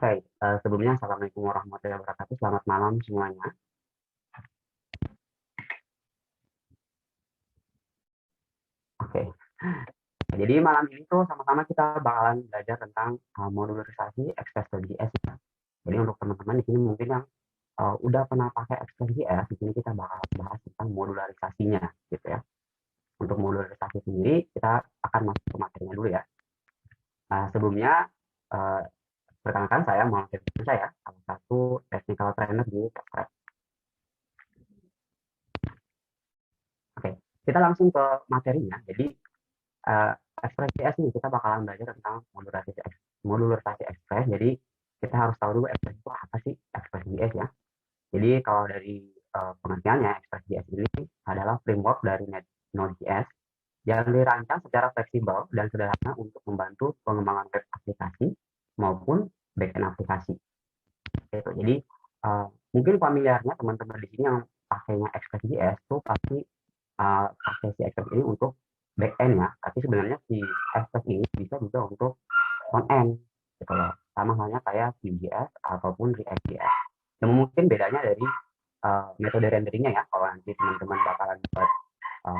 Oke, sebelumnya Assalamualaikum warahmatullahi wabarakatuh. Selamat malam semuanya. Oke, jadi malam ini tuh sama-sama kita bakalan belajar tentang modularisasi Express.js ya. Jadi untuk teman-teman di sini mungkin yang udah pernah pakai Express.js, di sini kita bakal bahas tentang modularisasinya, gitu ya. Untuk modularisasi sendiri, kita akan masuk ke materinya dulu ya. Sebelumnya, uh, perkenalkan saya Muhammad Firman, saya salah satu technical trainer di Express. Oke, kita langsung ke materinya. Jadi Express.js ini kita bakalan belajar tentang modularisasi Express. Jadi kita harus tahu dulu Express itu apa sih Express.js ya. Jadi kalau dari pengertiannya, Express.js ini adalah framework dari Node.js yang dirancang secara fleksibel dan sederhana untuk membantu pengembangan web aplikasi maupun backend aplikasi. Gitu. Jadi mungkin familiarnya teman-teman di sini yang pakainya Express.js itu pasti pakai si Express ini untuk backend ya, tapi sebenarnya si Express ini bisa juga untuk front end gitu loh, sama halnya kayak Vue.js ataupun React.js. Yang mungkin bedanya dari metode renderingnya ya, kalau nanti teman-teman bakalan buat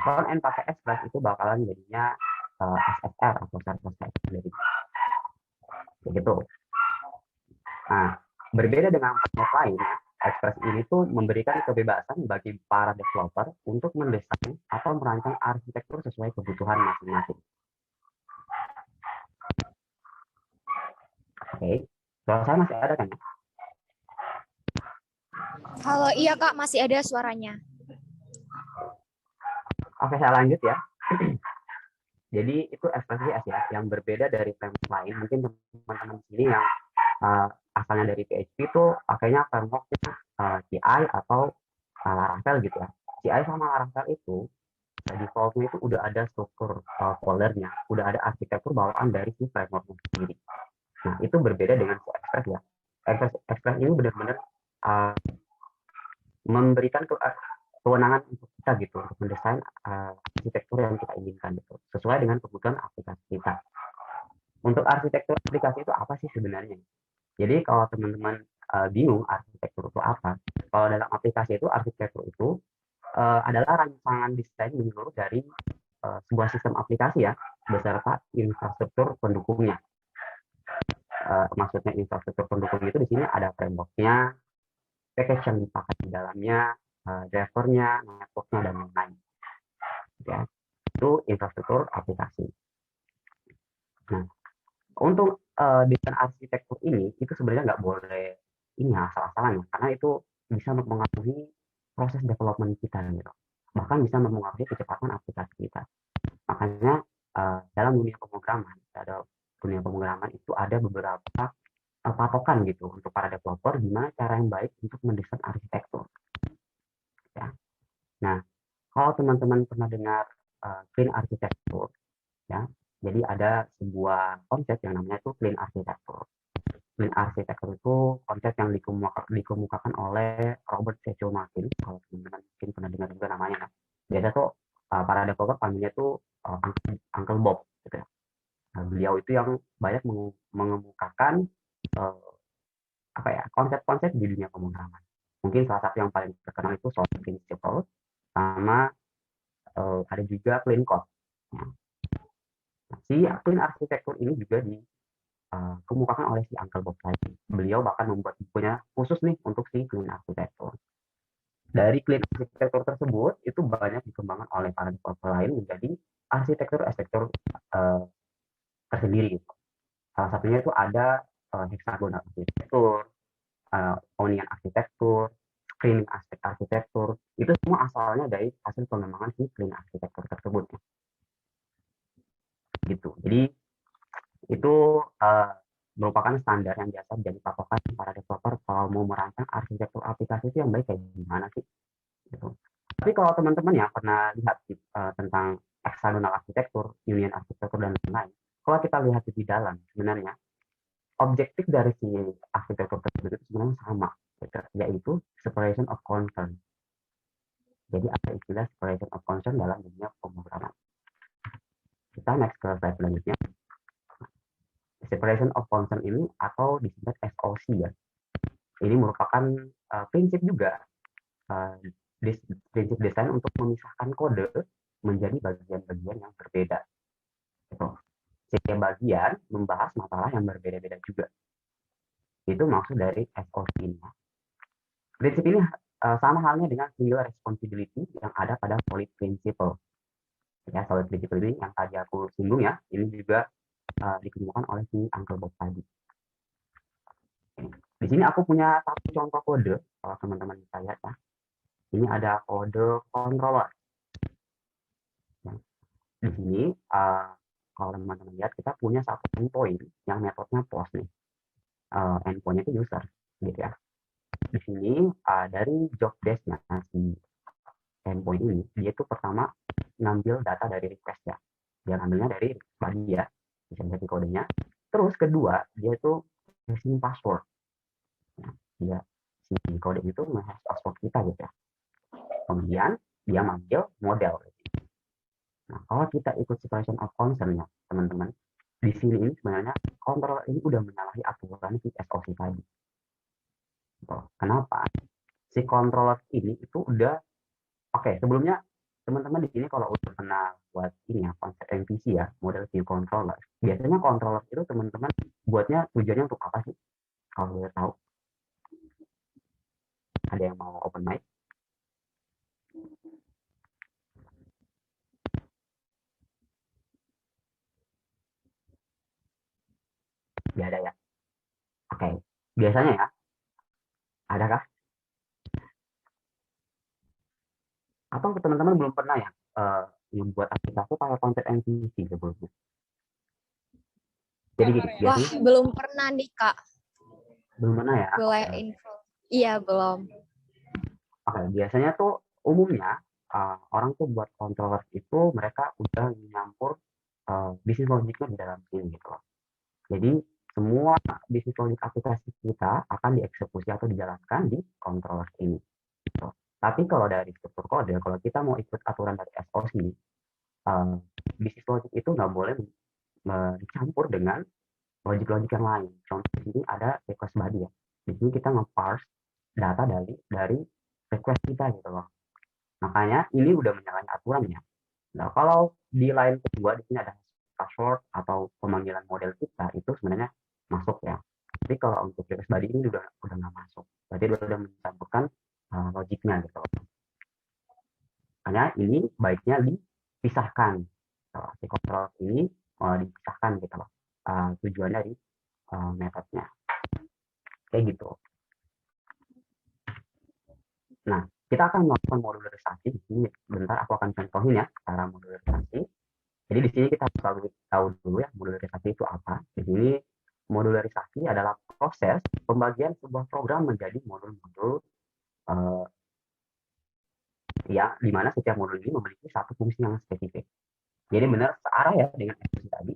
front end pakai Express itu bakalan jadinya SSR atau server side rendering gitu. Nah, berbeda dengan framework lain, Express ini tuh memberikan kebebasan bagi para developer untuk mendesain atau merancang arsitektur sesuai kebutuhan masing-masing. Oke, kalau saya masih ada kan? Halo, iya Kak, masih ada suaranya. Oke, saya lanjut ya. Jadi itu Express.js ya, yang berbeda dari framework lain. Mungkin teman-teman sini yang asalnya dari PHP itu pakainya frameworknya CI atau Laravel gitu ya. CI sama Laravel itu defaultnya itu udah ada struktur foldernya, udah ada arsitektur bawaan dari si frameworknya sendiri. Nah, itu berbeda dengan si Express ya. Express ini benar-benar memberikan kewenangan untuk kita gitu, untuk mendesain arsitektur yang kita inginkan gitu, sesuai dengan kebutuhan aplikasi kita. Untuk arsitektur aplikasi itu apa sih sebenarnya? Jadi kalau teman-teman bingung arsitektur itu apa, kalau dalam aplikasi itu arsitektur itu adalah rancangan desain menyeluruh dari sebuah sistem aplikasi ya, beserta infrastruktur pendukungnya. Maksudnya infrastruktur pendukung itu di sini ada frameworknya, package yang dipakai di dalamnya, drivernya, networknya, dan lain-lain. Ya, itu infrastruktur aplikasi. Nah, untuk desain arsitektur ini itu sebenarnya nggak boleh ini asal-asalan ya, karena itu bisa mempengaruhi proses development kita gitu. Bahkan bisa mempengaruhi kecepatan aplikasi kita. Makanya dalam dunia pemrograman itu ada beberapa patokan gitu untuk para developer gimana cara yang baik untuk mendesain arsitektur. Ya. Nah, kalau teman-teman pernah dengar clean arsitektur, ya, jadi ada sebuah konsep yang namanya itu clean arsitektur. Clean arsitektur itu konsep yang dikemukakan oleh Robert C. Martin. Kalau teman-teman mungkin pernah dengar juga namanya. Biasa tuh para developer panggilnya tuh Uncle Bob. Gitu ya. Nah, beliau itu yang banyak mengemukakan apa ya konsep-konsep di dunia pemrograman. Mungkin salah satu yang paling terkenal itu Solid Principle, sama ada juga Clean Code. Nah, si clean arsitektur ini juga dikemukakan oleh si Uncle Bob tadi. Beliau bahkan membuat bukunya khusus nih untuk si clean arsitektur. Dari clean arsitektur tersebut itu banyak dikembangkan oleh para developer lain menjadi arsitektur-arsitektur tersendiri. Salah satunya itu ada hexagonal arsitektur, onion arsitektur, screening arsitektur. Itu semua asalnya dari hasil pengembangan si clean arsitektur tersebut. Gitu. Jadi itu merupakan standar yang biasa menjadi patokan para developer kalau mau merancang arsitektur aplikasi itu yang baik kayak gimana sih gitu. Tapi kalau teman-teman ya pernah lihat tentang hexagonal arsitektur, union arsitektur, dan lain-lain, kalau kita lihat di dalam sebenarnya objektif dari si arsitektur tersebut itu sebenarnya sama, yaitu separation of concern. Jadi ada istilah separation of concern dalam dunia pemrograman. Kita next ke slide selanjutnya. Separation of concern ini atau disingkat SOC ya. Ini merupakan prinsip juga, uh, prinsip desain untuk memisahkan kode menjadi bagian-bagian yang berbeda. Gitu. Setiap bagian membahas masalah yang berbeda-beda juga. Itu maksud dari SOC ini. Prinsip ini sama halnya dengan singular responsibility yang ada pada solid principle. Ya, solid principle ini yang tadi aku singgung ya, ini juga dikemukakan oleh si Uncle Bob tadi. Di sini aku punya satu contoh kode, kalau teman-teman bisa lihat ya. Ini ada kode controller. Di sini, kalau teman-teman lihat, kita punya satu endpoint yang metodenya post nih. Endpoint-nya itu user, gitu ya. Di sini, dari job desk-nya si endpoint ini, dia itu pertama ngambil data dari request ya. Dia ngambilnya dari body ya, bisa lihat di kodenya. Terus kedua, dia itu using password. Dia si kode itu nge-hash password kita gitu ya. Kemudian dia ngambil model. Nah, kalau kita ikut separation of concern ya, teman-teman, di sini ini sebenarnya controller ini udah menyalahi aturan si SOC tadi. Kenapa? Si controller ini itu udah sebelumnya teman-teman di sini kalau udah pernah buat ini ya, konsep MVC ya, model view controller. Biasanya controller itu teman-teman buatnya tujuannya untuk apa sih? Kalau boleh tahu, ada yang mau open mic? Ya ada ya. Oke, biasanya ya, adakah? Atau teman-teman belum pernah ya membuat aplikasi pakai konsep MVC sebelumnya? Jadi gitu, Wah, biasanya belum pernah nih, Kak. belum pernah ya. Boleh info? Iya, belum. Biasanya tuh umumnya orang tuh buat controller itu mereka udah nyampur bisnis logiknya di dalam sini gitu loh. Jadi semua bisnis logik aplikasi kita akan dieksekusi atau dijalankan di controller ini. Gitu. Tapi kalau dari struktur kode, kalau kita mau ikut aturan dari SOC, bisnis logik itu nggak boleh dicampur dengan logik-logik yang lain. Contoh di sini ada request body ya. Di sini kita nge-parse data dari request kita gitu loh. Makanya ini udah menyalahi aturannya. Nah, kalau di line kedua di sini ada password atau pemanggilan model kita itu sebenarnya masuk ya. Tapi kalau untuk request body ini udah nggak masuk. Berarti udah mencampurkan logiknya gitu. Makanya ini baiknya dipisahkan. Si kontrol ini dipisahkan gitu loh. Tujuan dari metodenya. Kayak gitu. Nah, kita akan melakukan modularisasi di sini. Bentar aku akan contohin ya cara modularisasi. Jadi di sini kita harus tahu dulu ya modularisasi itu apa. Di sini modularisasi adalah proses pembagian sebuah program menjadi modul-modul ya, di mana setiap modul ini memiliki satu fungsi yang spesifik. Jadi benar searah ya dengan ekspresi tadi,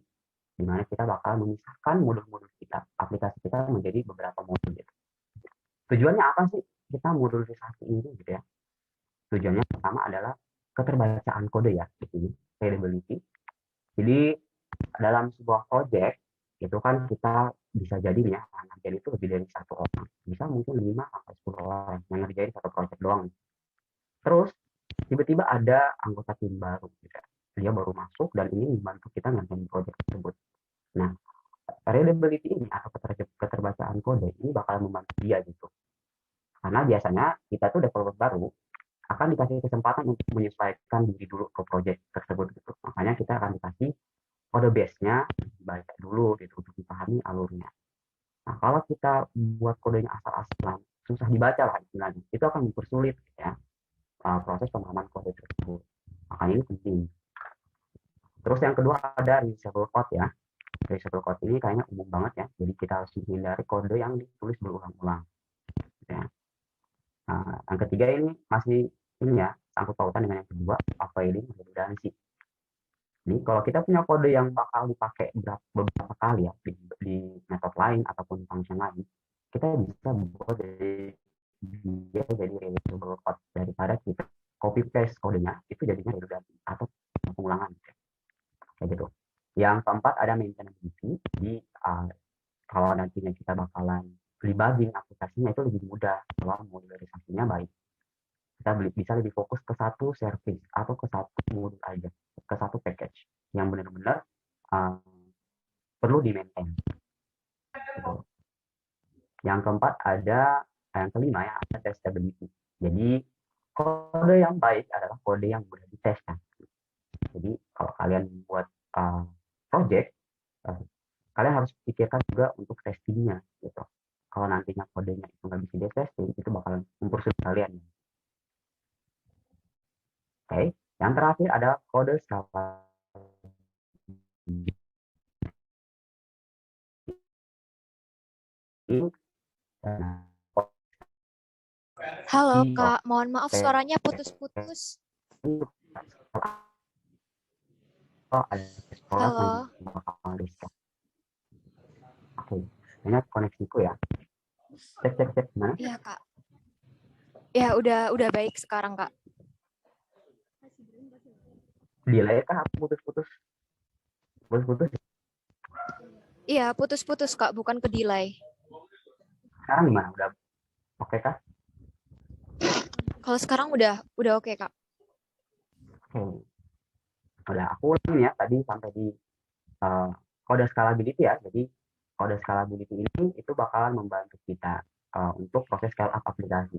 di mana kita bakal memisahkan modul-modul kita, aplikasi kita menjadi beberapa modul gitu. Tujuannya apa sih kita modularisasi ini gitu ya? Tujuannya pertama adalah keterbacaan kode ya di sini, readability. Jadi dalam sebuah project itu kan kita bisa jadi ya ngerjain itu lebih dari satu orang, bisa mungkin 5 sampai 10 orang yang ngerjain satu project doang. Terus tiba-tiba ada anggota tim baru gitu. Dia baru masuk dan ini membantu kita ngerjain project tersebut. Nah, readability ini atau keterbacaan kode ini bakal membantu dia gitu. Karena biasanya kita tuh developer baru akan dikasih kesempatan untuk menyesuaikan diri dulu ke project tersebut gitu. Makanya kita akan dikasih kode base-nya baca dulu gitu untuk dipahami alurnya. Nah, kalau kita buat kodenya asal-asalan, susah dibaca lah istilahnya. Itu akan mempersulit ya proses pemahaman kode tersebut. Makanya ini penting. Terus yang kedua ada reusable code ya. Reusable code ini kayaknya umum banget ya. Jadi kita harus menghindari kode yang ditulis berulang-ulang. Ya. Nah, yang ketiga ini masih ini ya, sangkut pautan dengan yang kedua, avoiding redundancy. Jadi kalau kita punya kode yang bakal dipakai beberapa kali ya di metode lain ataupun function lain, kita bisa buat dia jadi reusable code daripada kita copy paste kodenya itu jadinya redundancy atau pengulangan kayak gitu. Yang keempat ada maintainability. Di kalau nantinya kita bakalan debugging aplikasinya itu lebih mudah kalau modularisasinya baik. Kita bisa lebih fokus ke satu service atau ke satu modul aja, ke satu package yang benar-benar perlu di maintain. Gitu. Yang keempat yang kelima ya, ada testability. Jadi kode yang baik adalah kode yang mudah dites kan. Jadi kalau kalian buat project, kalian harus pikirkan juga untuk testingnya gitu. Kalau nantinya kodenya itu nggak bisa di testing, itu bakalan mempersulit kalian. Oke, yang terakhir ada kode scalability. Halo Kak, mohon maaf suaranya putus-putus. Halo. Oke, ini koneksiku ya. Cek gimana? Iya Kak. Ya udah baik sekarang Kak. Delay kah aku putus-putus? Putus-putus. Iya putus-putus Kak, bukan ke delay. Sekarang gimana? Udah oke kah? Kalau sekarang udah oke Kak. Oke. Udah aku ulangin ya, tadi sampai di kode scalability ya. Jadi kode scalability ini itu bakalan membantu kita untuk proses scale up aplikasi.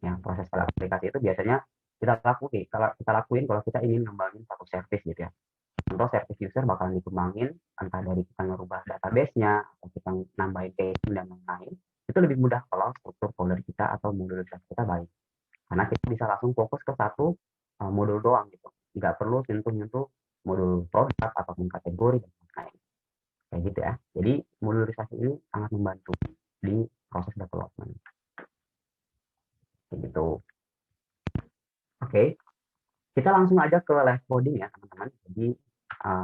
Ya, proses scale up aplikasi itu biasanya kita lakuin kalau kita ingin ngembangin satu service gitu ya. Contoh service user bakalan dikembangin entah dari kita ngerubah database-nya atau kita nambahin caching dan lain-lain. Itu lebih mudah kalau struktur folder kita atau modularitas kita baik. Karena kita bisa langsung fokus ke satu modul doang gitu. Nggak perlu sentuh-nyentuh modul produk ataupun kategori dan lain-lain. Kayak gitu ya. Jadi modularisasi ini sangat membantu di proses development. Kayak gitu. Oke, kita langsung aja ke live coding ya teman-teman. Jadi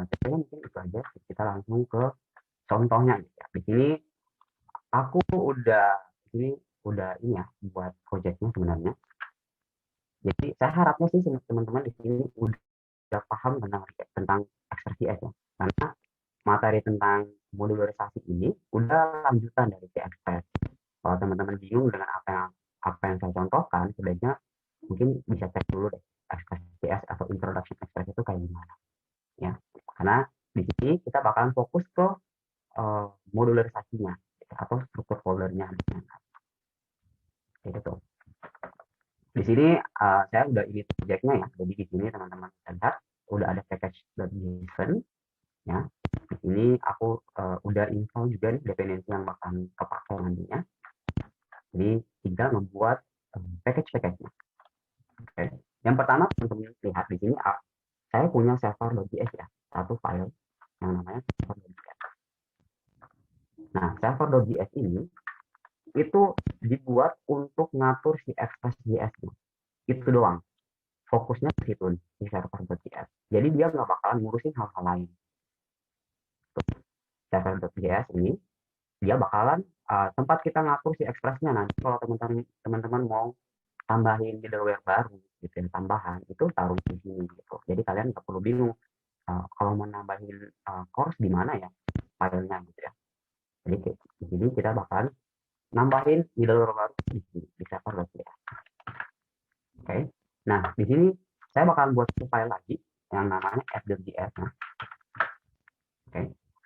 contohnya mungkin itu aja. Kita langsung ke contohnya gitu ya. Di sini aku udah ini ya buat projectnya sebenarnya. Jadi saya harapnya sih teman-teman di sini udah paham tentang XPress ya. Karena materi tentang modularisasi ini udah lanjutan dari CXpress. Kalau teman-teman bingung dengan apa yang saya contohkan, sebaiknya mungkin bisa cek dulu deh Express CS atau Introduction Express itu kayak gimana ya. Karena di sini kita bakalan fokus ke modularisasinya atau struktur foldernya gitu. Di sini saya udah edit projectnya ya. Jadi di sini teman-teman lihat udah ada package.json ya. Di sini aku udah install juga nih dependensi yang bakal kepake nantinya. Jadi tinggal membuat package-nya. Oke. Yang pertama teman-teman lihat di sini saya punya server.js ya, satu file yang namanya server.js. Nah, server.js ini itu dibuat untuk ngatur si Express.js-nya. Itu doang. Fokusnya ke situ di server.js. Jadi dia nggak bakalan ngurusin hal-hal lain. Server.js ini dia bakalan tempat kita ngatur si Express-nya. Nanti kalau teman-teman mau tambahin middleware baru gitu ya, tambahan itu taruh di sini gitu. Jadi kalian nggak perlu bingung kalau mau nambahin course di mana ya filenya gitu ya. Jadi kita bakalan nambahin middleware baru di server.js. Oke. Nah, di sini saya bakalan buat file lagi yang namanya app.js. Nah, oke.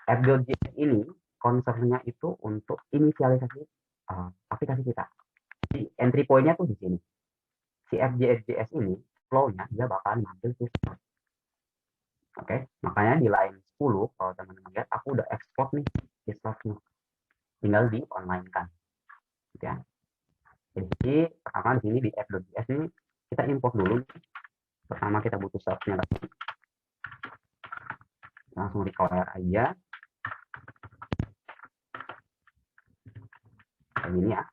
App.js ini concernnya itu untuk inisialisasi aplikasi kita. Di entry point-nya tuh di sini. Si FJS ini flow-nya dia bakalan ngambil di start. Oke, makanya di line 10 kalau teman-teman lihat aku udah export nih di startnya. Tinggal di online kan. Gitu ya. Jadi pertama di sini di app.js ini kita import dulu. Pertama kita butuh source-nya lagi. Langsung require aja. Kayak gini ya.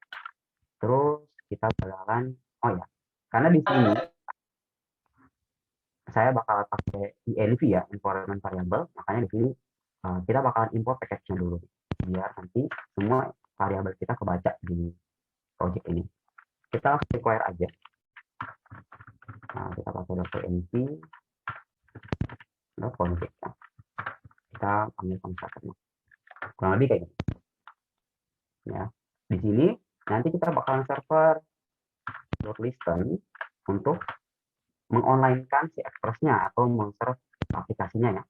Terus kita bakalan karena di sini saya bakal pakai env ya, environment variable, makanya di sini kita bakalan import package-nya dulu biar nanti semua variabel kita kebaca di project ini. Kita langsung require aja. Nah, kita pakai .env project. Kita ambil constructor. Kurang lebih kayak gini. Ya, di sini nanti kita bakalan server .listen untuk mengonlinekan si Express-nya atau meng-serve aplikasinya ya.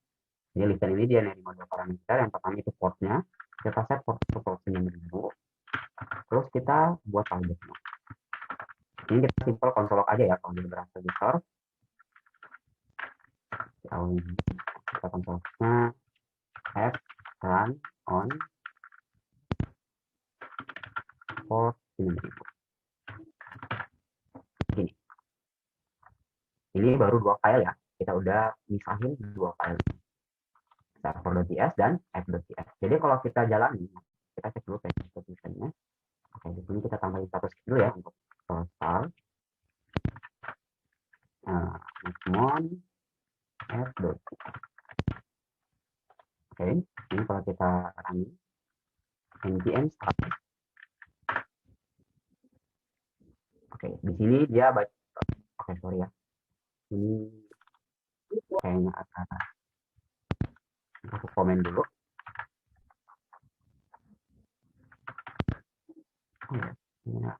Jadi listen ini dia nerima dua parameter. Yang pertama itu portnya, kita set port to port dulu. Terus kita buat targetnya. Ini kita simple konsol aja ya kalau di berhasil di serve. Kita konsolnya have run on port ini. Ini baru dua file ya. Kita udah misahin dua file, server.js dan app.js. Jadi kalau kita jalani, kita cek dulu page execution-nya. Oke, di sini kita tambahin satu skill ya untuk start. Mon app.js. Oke, ini kalau kita running npm start. Oke, di sini dia baca. Oke, sorry ya. Ini kayaknya aku komen dulu. Oh ya, ini ya.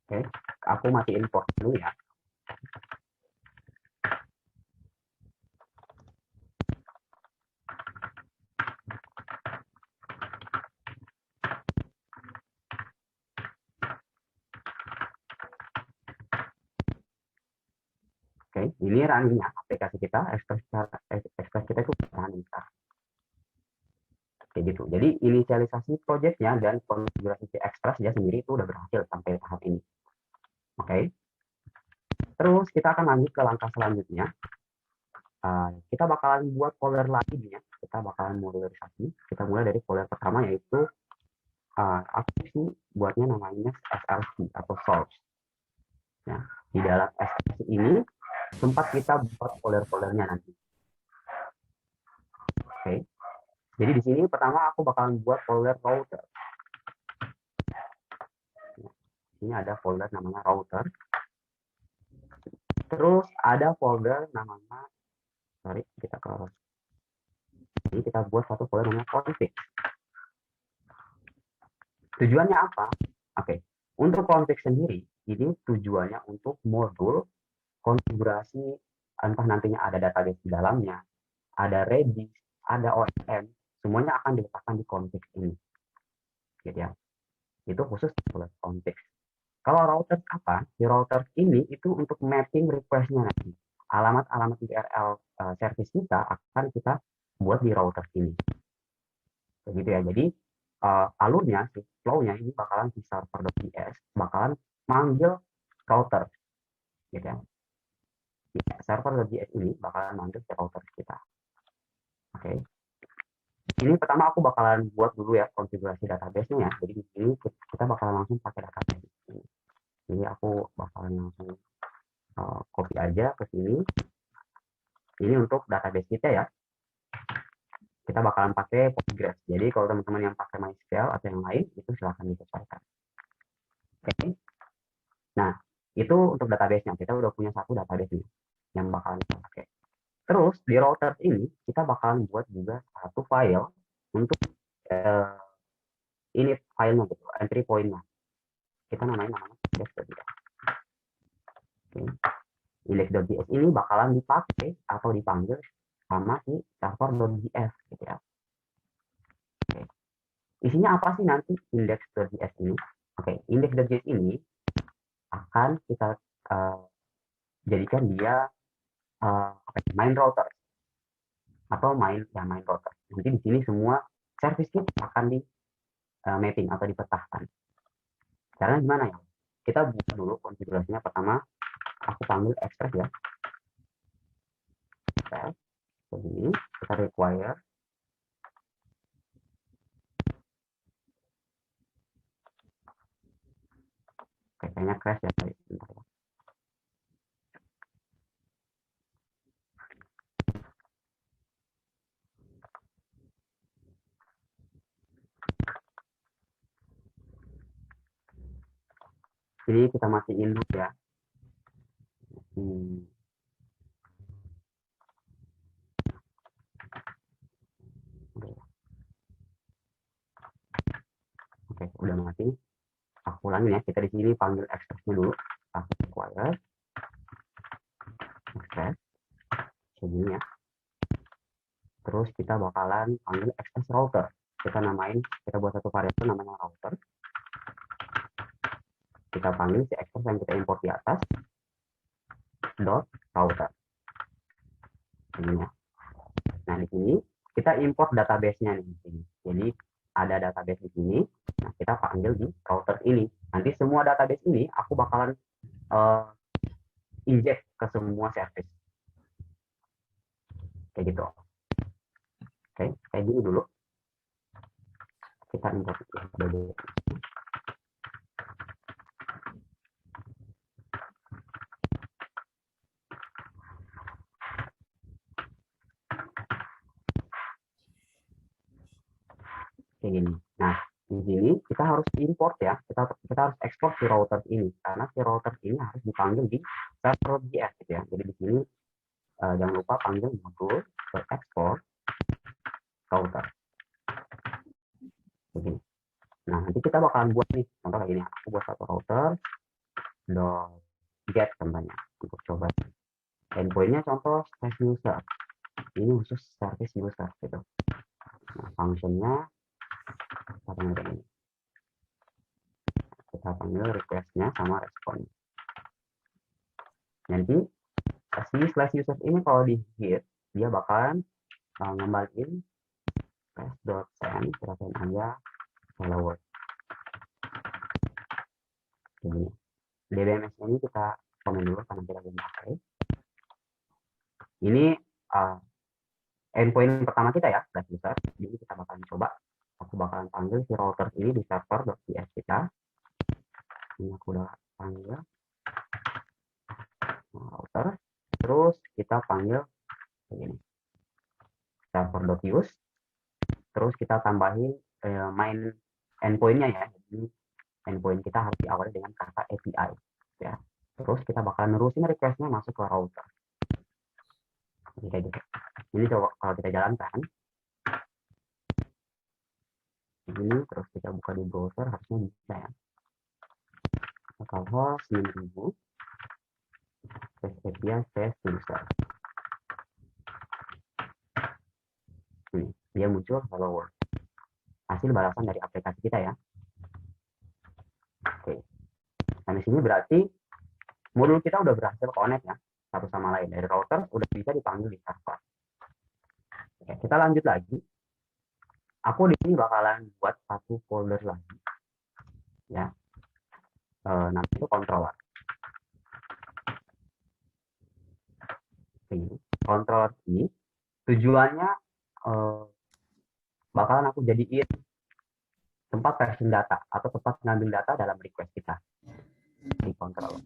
Oke, aku matiin port dulu ya. Oke, ini runningnya aplikasi kita, Express kita itu running sekarang. Kayak gitu. Jadi inisialisasi projectnya dan konfigurasi Express dia sendiri itu udah berhasil sampai tahap ini. Oke. Terus kita akan lanjut ke langkah selanjutnya. Kita bakalan buat folder lagi ya. Kita bakalan modularisasi. Kita mulai dari folder pertama yaitu aku sih buatnya namanya SRC atau source. Ya, di dalam SRC ini tempat kita buat folder-foldernya nanti. Oke. Jadi di sini pertama aku bakalan buat folder router. Ini ada folder namanya router. Terus ada folder namanya, sorry, ini kita buat satu folder namanya config. Tujuannya apa? Oke, untuk config sendiri, ini tujuannya untuk modul konfigurasi, entah nantinya ada database di dalamnya, ada Redis, ada OSM, semuanya akan diletakkan di config ini. Gitu ya. Itu khusus folder config. Kalau router apa? Di router ini itu untuk mapping request-nya nanti. Alamat-alamat URL service kita akan kita buat di router ini. Begitu ya. Jadi alurnya, si flow-nya ini bakalan di server.js, bakalan manggil router. Gitu ya. Server.js ini bakalan manggil ke router kita. Oke. Ini pertama aku bakalan buat dulu ya konfigurasi database-nya ya. Jadi di sini kita bakalan langsung pakai database ini. Jadi aku bakalan langsung copy aja ke sini. Ini untuk database kita ya. Kita bakalan pakai Postgres. Jadi kalau teman-teman yang pakai MySQL atau yang lain, itu silahkan disesuaikan. Oke. Nah, itu untuk database-nya. Kita udah punya satu database ini yang bakalan kita pakai. Terus di router ini, kita bakalan buat juga satu file untuk ini filenya gitu, entry point-nya. Kita namanya index.js. Oke. Index.js ini bakalan dipakai atau dipanggil sama si server.js gitu ya. Oke. Isinya apa sih nanti index.js ini? Oke, index.js ini akan kita jadikan dia main router atau main router. Nanti di sini semua service kita akan di mapping atau dipetahkan. Caranya gimana ya? Kita buka dulu konfigurasinya. Pertama, aku panggil express ya. Express. Jadi kita require kayaknya crash ya. Bentar ya. Jadi kita matiin dulu ya. Hmm, Oke, udah mati. Aku ulangin ya. Kita di sini panggil express-nya dulu. Aku require express segini ya. Terus kita bakalan panggil express router. Kita buat satu variabel namanya router. Kita panggil si express yang kita import di atas dot router. Ini ya. Nah, di sini kita import database-nya nih di sini. Jadi ada database di sini. Nah, kita panggil di router ini. Nanti semua database ini aku bakalan inject ke semua service. Kayak gitu. Oke, kayak gini dulu. Kita import database. Kayak gini. Nah, di sini kita harus import ya. Kita harus ekspor si router ini karena si router ini harus dipanggil di server.js gitu ya. Jadi di sini jangan lupa panggil modul export router. Begini. Nah, nanti kita bakalan buat nih contoh kayak gini. Aku buat satu router get contohnya untuk coba. Endpoint-nya contoh space user. Ini khusus service user gitu. Nah, function-nya kita panggil kayak gini. Kita panggil request-nya sama respon. Nanti si slash user ini kalau di hit dia bakalan ngembaliin slash.send kita send aja hello world. Jadi DBMS ini kita komen dulu karena kita belum pakai. Ini endpoint pertama kita ya, slash user. Jadi kita bakalan coba. Aku bakalan panggil si router ini di server.js kita. Ini aku udah panggil router. Terus kita panggil begini server.use. Terus kita tambahin main endpoint-nya ya. Jadi endpoint kita harus diawali dengan kata API ya. Terus kita bakal nerusin request-nya masuk ke router. Jadi kayak gitu. Ini coba kalau kita jalankan ini terus kita buka di browser harusnya bisa ya. Localhost 6000 space API space user. Ini dia muncul hello world. Hasil balasan dari aplikasi kita ya. Oke. Nah di sini berarti modul kita udah berhasil connect ya satu sama lain. Dari router udah bisa dipanggil di server. Oke, kita lanjut lagi. Aku di sini bakalan buat satu folder lagi ya. Namanya itu controller. Ini controller ini tujuannya bakalan aku jadiin tempat version data atau tempat ngambil data dalam request kita di controller.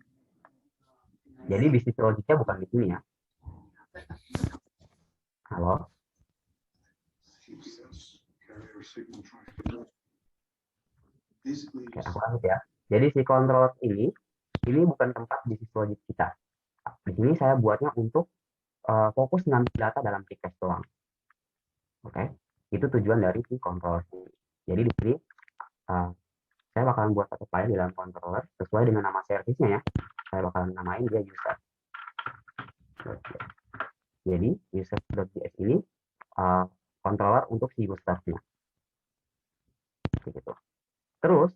Jadi bisnis logiknya bukan di sini ya. Halo. Oke, aku lanjut ya. Jadi si controller ini bukan tempat bisnis logik kita. Di sini saya buatnya untuk fokus ngambil data dalam request doang. Oke, itu tujuan dari si controller ini. Jadi di sini saya bakalan buat satu file di dalam controller sesuai dengan nama service-nya ya. Saya bakalan namain dia user. Jadi user.js ini controller untuk si user-nya. Gitu. Terus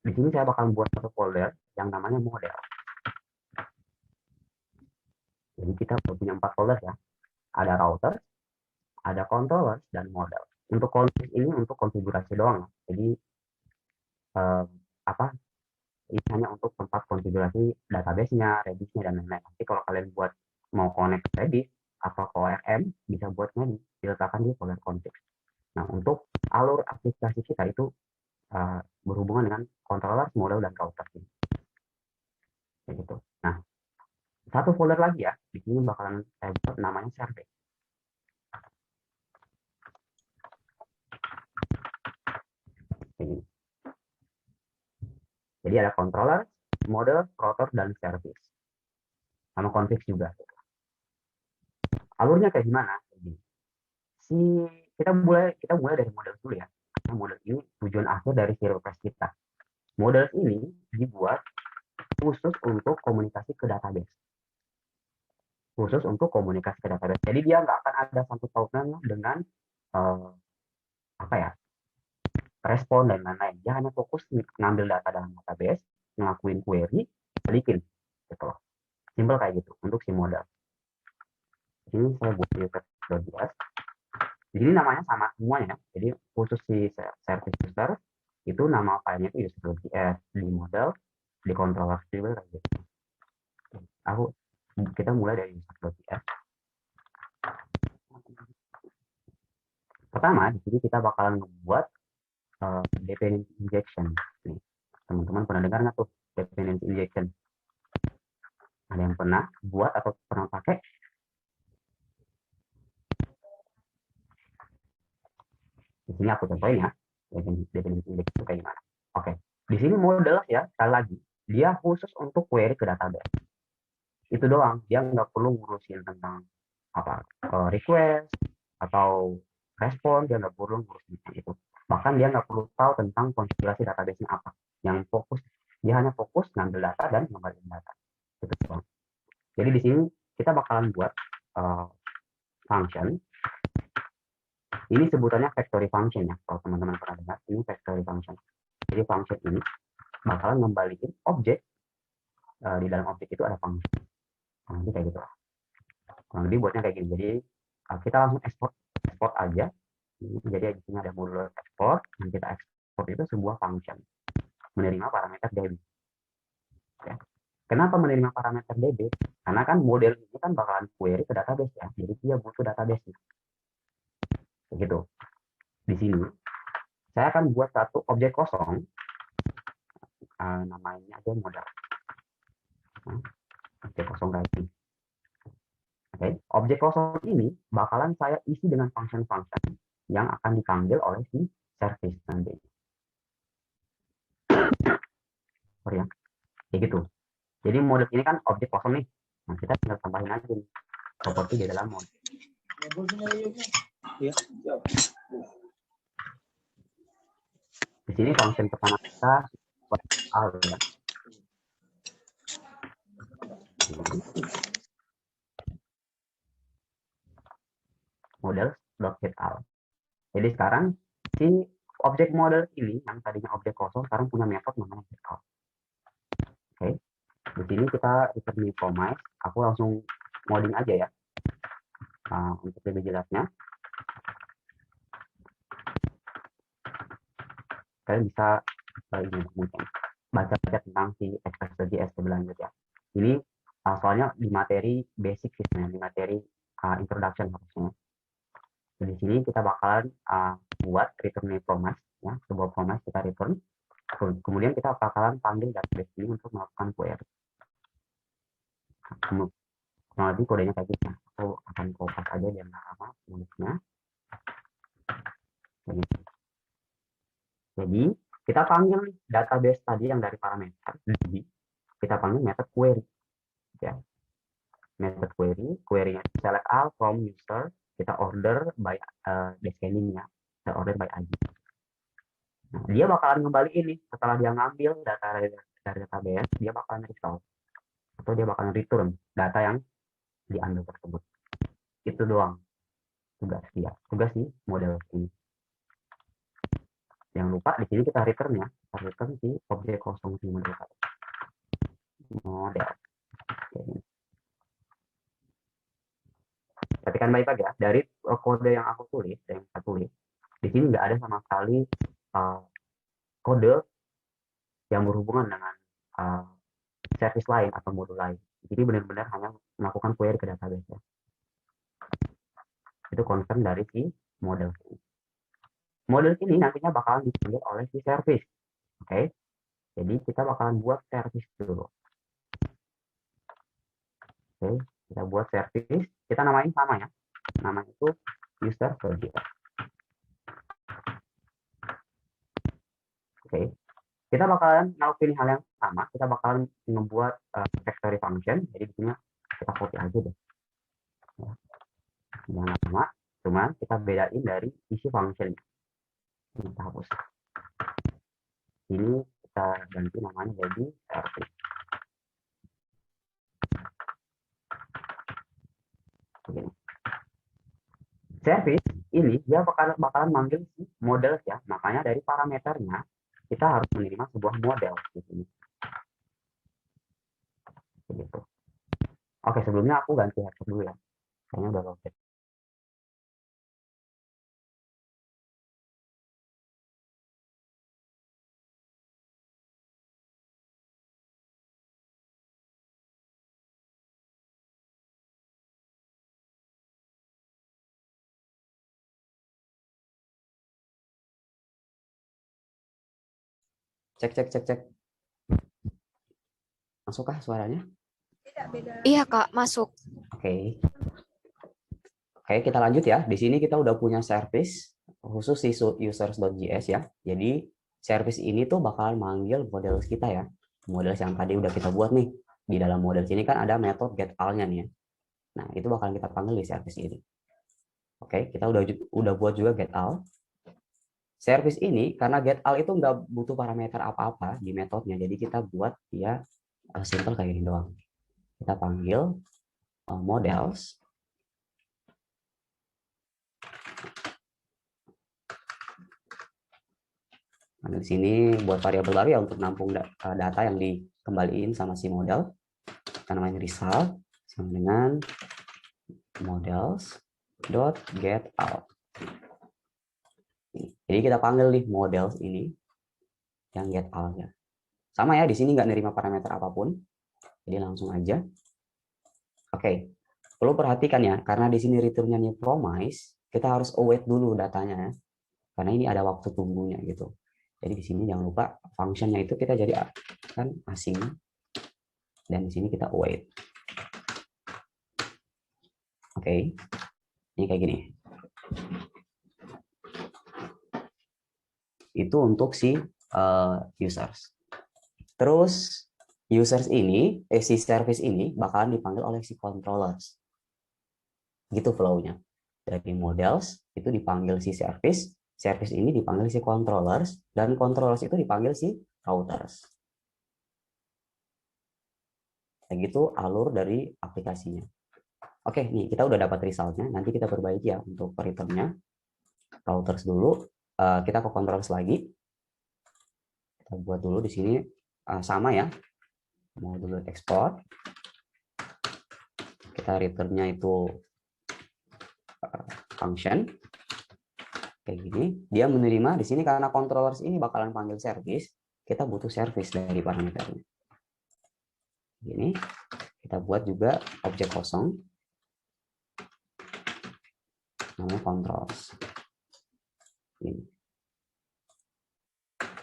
di sini saya bakalan buat satu folder yang namanya model. Jadi kita punya 4 folder ya. Ada router, ada controller, dan model. Untuk config ini untuk konfigurasi doang. Jadi ini hanya untuk tempat konfigurasi database-nya, Redis-nya, dan lain-lain. Nanti kalau kalian mau connect ke Redis atau ke ORM, bisa buatnya diletakkan di folder config. Nah, untuk alur aplikasi kita itu berhubungan dengan controller, model, dan router. Kayak gitu. Nah, satu folder lagi ya, di sini bakalan saya buat namanya service. Jadi ada controller, model, rotor, dan service. Sama config juga. Alurnya kayak gimana? Si kita mulai dari model dulu ya. Karena model ini tujuan akhir dari si request kita. Model ini dibuat khusus untuk komunikasi ke database. Khusus untuk komunikasi ke database. Jadi dia nggak akan ada sangkut pautnya dengan apa ya, respon dan lain-lain. Dia hanya fokus ngambil data dalam database, ngelakuin query, balikin, gitu loh. Simple kayak gitu untuk si model. Ini saya buat user.js. Di sini namanya sama semuanya. Jadi khusus si service user itu nama filenya itu user.js, di model, di controller juga kayak gitu. Kita mulai dari user.js. Pertama, di sini kita bakalan membuat dependency injection. Nih, teman-teman pernah dengar nggak tuh dependency injection? Ada yang pernah buat atau pernah pakai? Di sini aku contohin ya, dependency injection itu kayak gimana. Oke, di sini model ya, sekali lagi, dia khusus untuk query ke database. Itu doang, dia nggak perlu ngurusin tentang apa request atau respon, dia nggak perlu ngurusin itu. Bahkan dia nggak perlu tahu tentang konfigurasi database-nya apa. Yang fokus, dia hanya fokus ngambil data dan ngembaliin data. Itu doang. Jadi di sini kita bakalan buat function. Ini sebutannya factory function ya. Kalau teman-teman pernah dengar, ini factory function. Jadi function ini bakalan ngembaliin objek. Di dalam objek itu ada function. Nanti kayak gitu lah. Kurang lebih buatnya kayak gini. Jadi kita langsung export aja. Jadi di sini ada modul export. Yang kita export itu sebuah function menerima parameter DB. Ya. Kenapa menerima parameter DB? Karena kan model ini kan bakalan query ke database ya. Jadi dia butuh database. Begitu. Di sini saya akan buat satu objek kosong. Namanya aja model. Objek kosong kayak gini. Oke, objek kosong ini bakalan saya isi dengan function-function yang akan dipanggil oleh si service nanti. Sorry ya, kayak gitu. Jadi model ini kan objek kosong nih. Nah, kita tinggal tambahin aja nih properti di dalam model. Di sini function pertama kita al ya. Model.getAll. Jadi sekarang si objek model ini yang tadinya objek kosong sekarang punya metode namanya getAll. Oke. Di sini kita return promise. Aku langsung modding aja ya. Untuk lebih jelasnya. Kalian bisa mungkin baca-baca tentang si Express.js lebih lanjut ya. Ini soalnya di materi basic sistemnya, di materi introduction harusnya. Di sini kita bakalan buat return promise ya, sebuah promise kita return. Kemudian kita bakalan panggil database ini untuk melakukan query. Kurang lebih kodenya kayak gitu. Aku akan kopas aja biar nggak lama nulisnya. Jadi kita panggil database tadi yang dari parameter DB, kita panggil method query. Ya. Method query-nya select all from user, kita order by descending ya, kita order by ID. Nah, dia bakalan ngembaliin nih setelah dia ngambil data dari database, dia bakalan restore atau dia bakalan return data yang diambil tersebut. Itu doang tugas dia, tugas nih model ini. Jangan lupa di sini kita return ya, kita return si objek kosong si model. Perhatikan baik-baik ya, dari kode yang aku tulis, di sini nggak ada sama sekali kode yang berhubungan dengan service lain atau modul lain. Jadi benar-benar hanya melakukan query ke database ya. Itu concern dari si model ini. Model ini nantinya bakalan dipanggil oleh si service. Oke. Jadi kita bakalan buat service dulu. Oke, kita buat service, kita namain sama ya. Nama itu user.js. Oke. Kita bakalan ngelakuin hal yang sama, kita bakalan membuat factory function. Jadi di sini kita copy aja deh. Ya. Jangan sama, cuman kita bedain dari isi function. Ini kita hapus. Ini kita ganti namanya jadi service. Begini. Service ini dia bakalan manggil si model ya. Makanya dari parameternya kita harus menerima sebuah model di sini. Begitu. Oke, sebelumnya aku ganti headset dulu ya. Kayaknya udah login. Cek cek cek cek. Masukkah suaranya? Iya, Kak, masuk. Oke. Oke, kita lanjut ya. Di sini kita udah punya service khusus si users.js ya. Jadi service ini tuh bakalan manggil models kita ya. Models yang tadi udah kita buat nih. Di dalam model sini kan ada metode getAll-nya nih ya. Nah, itu bakalan kita panggil di service ini. Oke, kita udah buat juga getAll. Service ini karena getAll itu nggak butuh parameter apa-apa di metodenya. Jadi kita buat dia simple kayak gini doang. Kita panggil models. Nah, di sini buat variabel baru ya untuk nampung data yang dikembaliin sama si model. Kita namain result sama dengan models.getOut. Jadi kita panggil nih models ini yang getOut-nya. Sama ya, di sini nggak nerima parameter apapun. Jadi langsung aja. Oke, perlu perhatikan ya, karena di sini return-nya new promise, kita harus await dulu datanya ya. Karena ini ada waktu tunggunya gitu. Jadi di sini jangan lupa function-nya itu kita jadi kan asing. Dan di sini kita await. Oke. Ini kayak gini. Itu untuk si users. Terus users ini, si service ini bakalan dipanggil oleh si controllers. Gitu flow-nya. Dari models itu dipanggil si service, service ini dipanggil si controllers, dan controllers itu dipanggil si routers. Kayak gitu alur dari aplikasinya. Oke, nih kita udah dapat resultnya. Nanti kita perbaiki ya untuk return-nya. Routers dulu. Kita ke controllers lagi. Kita buat dulu di sini sama ya. Mau dulu export. Kita return-nya itu function. Kayak gini. Dia menerima di sini karena controllers ini bakalan panggil service. Kita butuh service dari parameternya. Gini. Kita buat juga objek kosong. Namanya controls. Ini.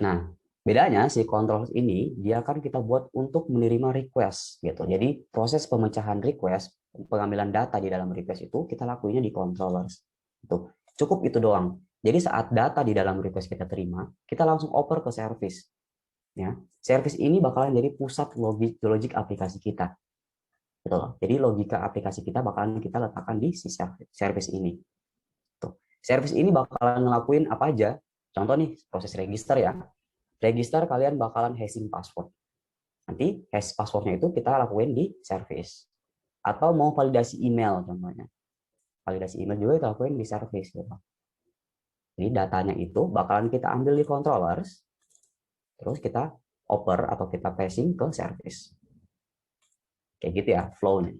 Nah, bedanya si controls ini dia akan kita buat untuk menerima request gitu. Jadi proses pemecahan request, pengambilan data di dalam request itu kita lakuinnya di controllers. Itu cukup itu doang. Jadi saat data di dalam request kita terima, kita langsung oper ke service. Ya, service ini bakalan jadi pusat logik aplikasi kita. Betul. Jadi logika aplikasi kita bakalan kita letakkan di si service ini. Tuh. Service ini bakalan ngelakuin apa aja. Contoh nih, proses register ya. Register kalian bakalan hashing password. Nanti hash passwordnya itu kita lakuin di service. Atau mau validasi email contohnya. Validasi email juga kita lakuin di service. Gitu. Jadi datanya itu bakalan kita ambil di controllers. Terus kita oper atau kita passing ke service. Kayak gitu ya flow-nya.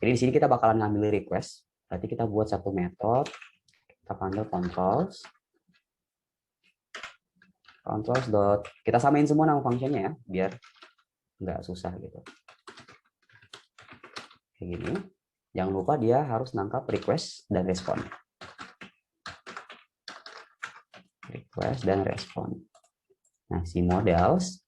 Jadi di sini kita bakalan ngambil request. Berarti kita buat satu metode. Kita panggil controls. Controls dot. Kita samain semua nama fungsinya ya, biar nggak susah gitu. Kayak gini. Jangan lupa dia harus nangkap request dan respon. Request dan respon. Nah, si models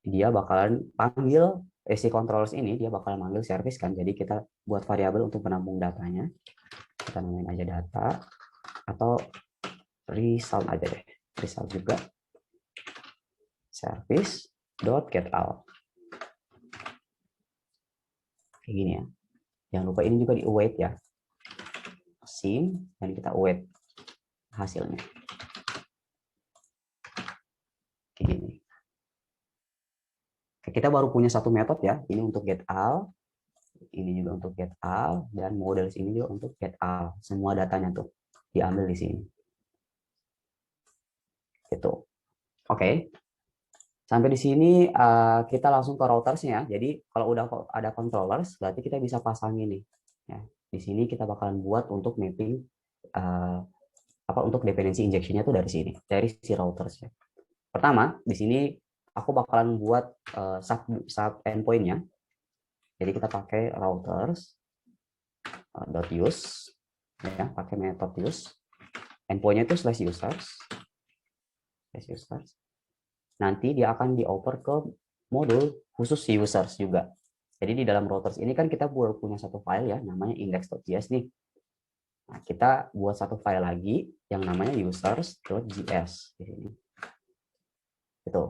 dia bakalan panggil si controllers ini dia bakalan manggil service kan. Jadi kita buat variabel untuk penampung datanya. Kita namain aja data atau result aja deh. Result juga. service.getAll. Kayak gini ya. Jangan lupa ini juga di await ya. Sim dan kita await hasilnya. Kayak gini. Kita baru punya satu metode ya. Ini untuk getAll, ini juga untuk getAll, dan models ini juga untuk getAll. Semua datanya tuh diambil di sini. Gitu. Oke. Sampai di sini kita langsung ke routersnya. Jadi kalau udah ada controllers, berarti kita bisa pasang ini. Ya. Di sini kita bakalan buat untuk mapping untuk dependency injection-nya tuh dari sini, dari si routersnya. Pertama, di sini aku bakalan buat sub endpoint-nya. Jadi kita pakai routers .use, ya, pakai metode use. Endpoint-nya itu /users. Nanti dia akan dioper ke modul khusus users juga. Jadi di dalam routers ini kan kita punya satu file ya, namanya index.js nih. Nah, kita buat satu file lagi yang namanya users.js di sini. Gitu.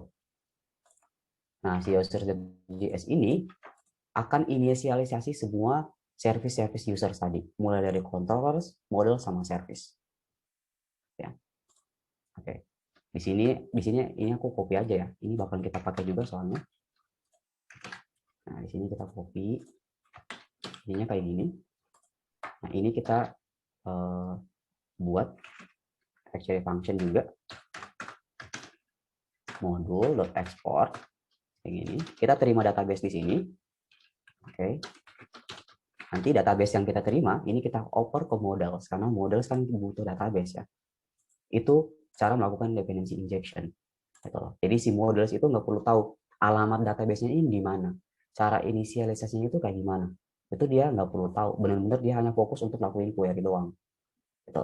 Nah, si users.js ini akan inisialisasi semua service-service users tadi, mulai dari controllers, model sama service. Ya. Oke. Di sini ini aku copy aja ya. Ini bakal kita pakai juga soalnya. Nah, di sini kita copy. Ininya kayak gini. Nah, ini kita buat actually function juga. Modul.export kayak gini. Kita terima database di sini. Oke. Nanti database yang kita terima ini kita oper ke models karena models kan butuh database ya. Itu cara melakukan dependency injection. Jadi si models itu nggak perlu tahu alamat database-nya ini di mana, cara inisialisasinya itu kayak gimana. Itu dia nggak perlu tahu. Benar-benar dia hanya fokus untuk lakuin query doang. Gitu.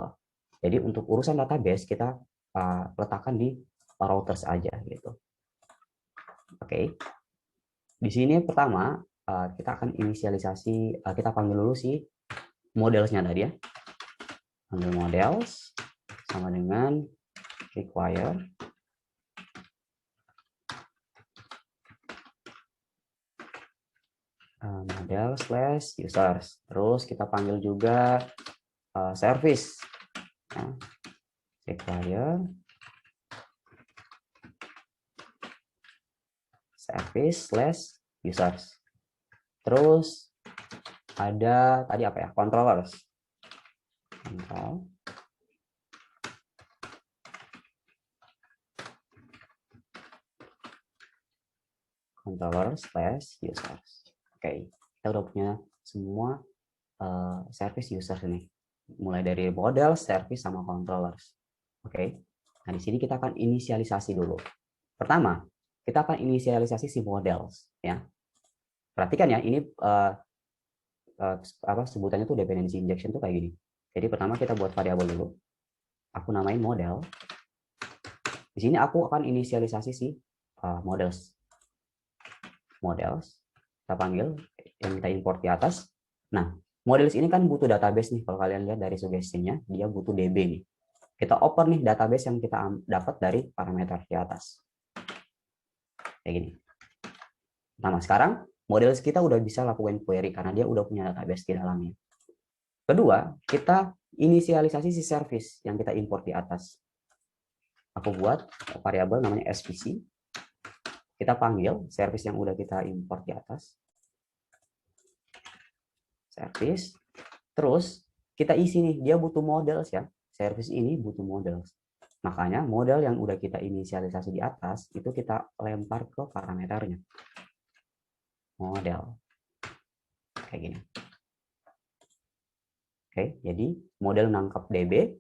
Jadi untuk urusan database kita letakkan di routers aja gitu. Oke. Di sini pertama kita akan inisialisasi, kita panggil dulu si modelsnya tadi ya. Panggil models sama dengan require model/users. Terus kita panggil juga service. Nah, require service/users. Terus ada tadi apa ya? Controllers. Controller/users. Oke, kita udah punya semua service user ini, mulai dari model, service, sama controllers. Oke, nah di sini kita akan inisialisasi dulu. Pertama, kita akan inisialisasi si models, ya. Perhatikan ya, ini sebutannya tuh dependency injection tuh kayak gini. Jadi pertama kita buat variabel dulu. Aku namain model. Di sini aku akan inisialisasi si models. Kita panggil yang kita import di atas. Nah, models ini kan butuh database nih. Kalau kalian lihat dari sugestinya, dia butuh DB nih. Kita open nih database yang kita dapat dari parameter di atas. Kayak gini. Nah, sekarang models kita udah bisa lakukan query karena dia udah punya database di dalamnya. Kedua, kita inisialisasi si service yang kita import di atas. Aku buat variabel namanya SVC. Kita panggil service yang udah kita import di atas. Service. Terus kita isi nih, dia butuh models ya. Service ini butuh models. Makanya model yang udah kita inisialisasi di atas itu kita lempar ke parameternya. Model. Kayak gini. Oke, jadi model nangkap DB,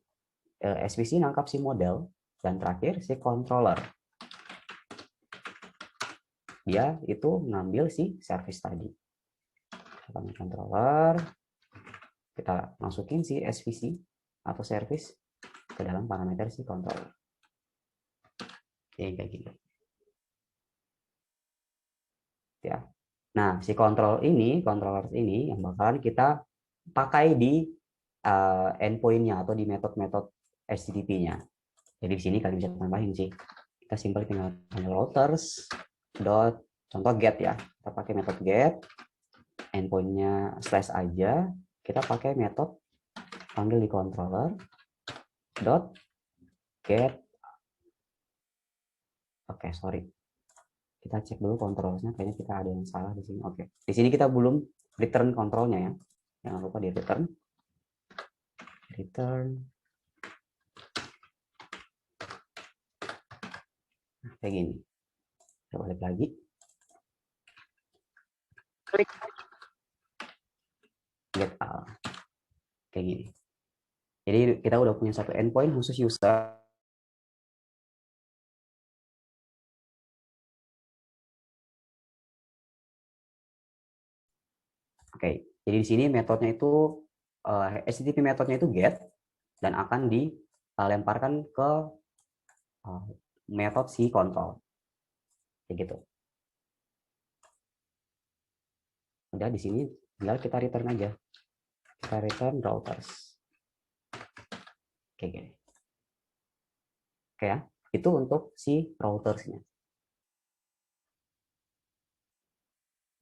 SVC nangkap si model, dan terakhir si controller. Dia itu ngambil si service tadi. Kita controller, kita masukin si SVC atau service ke dalam parameter si controller. Kayak gini. Ya. Nah, si controllers ini yang bakalan kita pakai di endpoint-nya atau di metode-metode HTTP-nya. Jadi di sini kalian bisa tambahin sih. Kita simpel tinggal panggil routers dot contoh get ya. Kita pakai metode get, endpointnya slash aja. Kita pakai metode panggil di controller dot get. Oke, sorry. Kita cek dulu kontrolnya, kayaknya kita ada yang salah di sini. Oke, di sini kita belum return kontrolnya ya. Jangan lupa di return. Nah, kayak gini. Kita balik lagi. Klik get all. Kayak gini. Jadi kita udah punya satu endpoint khusus user. Oke, jadi di sini metodenya itu HTTP metodenya itu get dan akan dilemparkan ke metode si control. Kayak gitu. Udah di sini tinggal kita return aja. Kita return routers. Kayak gini. Oke ya, itu untuk si routersnya.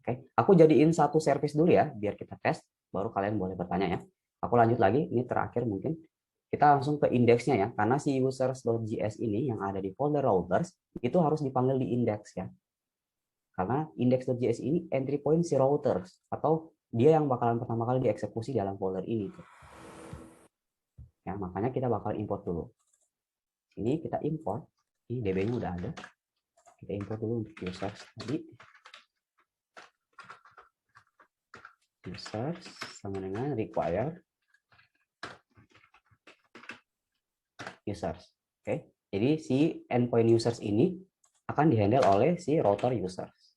Oke, aku jadiin satu service dulu ya, biar kita tes, baru kalian boleh bertanya ya. Aku lanjut lagi, ini terakhir mungkin. Kita langsung ke indeksnya ya, karena si users.js ini yang ada di folder routers, itu harus dipanggil di index ya. Karena index.js ini entry point si routers, atau dia yang bakalan pertama kali dieksekusi dalam folder ini. Ya, makanya kita bakal import dulu. Ini kita import, ini DB-nya udah ada. Kita import dulu untuk users tadi. Users sama dengan require users. Oke, jadi si endpoint users ini akan dihandle oleh si router users.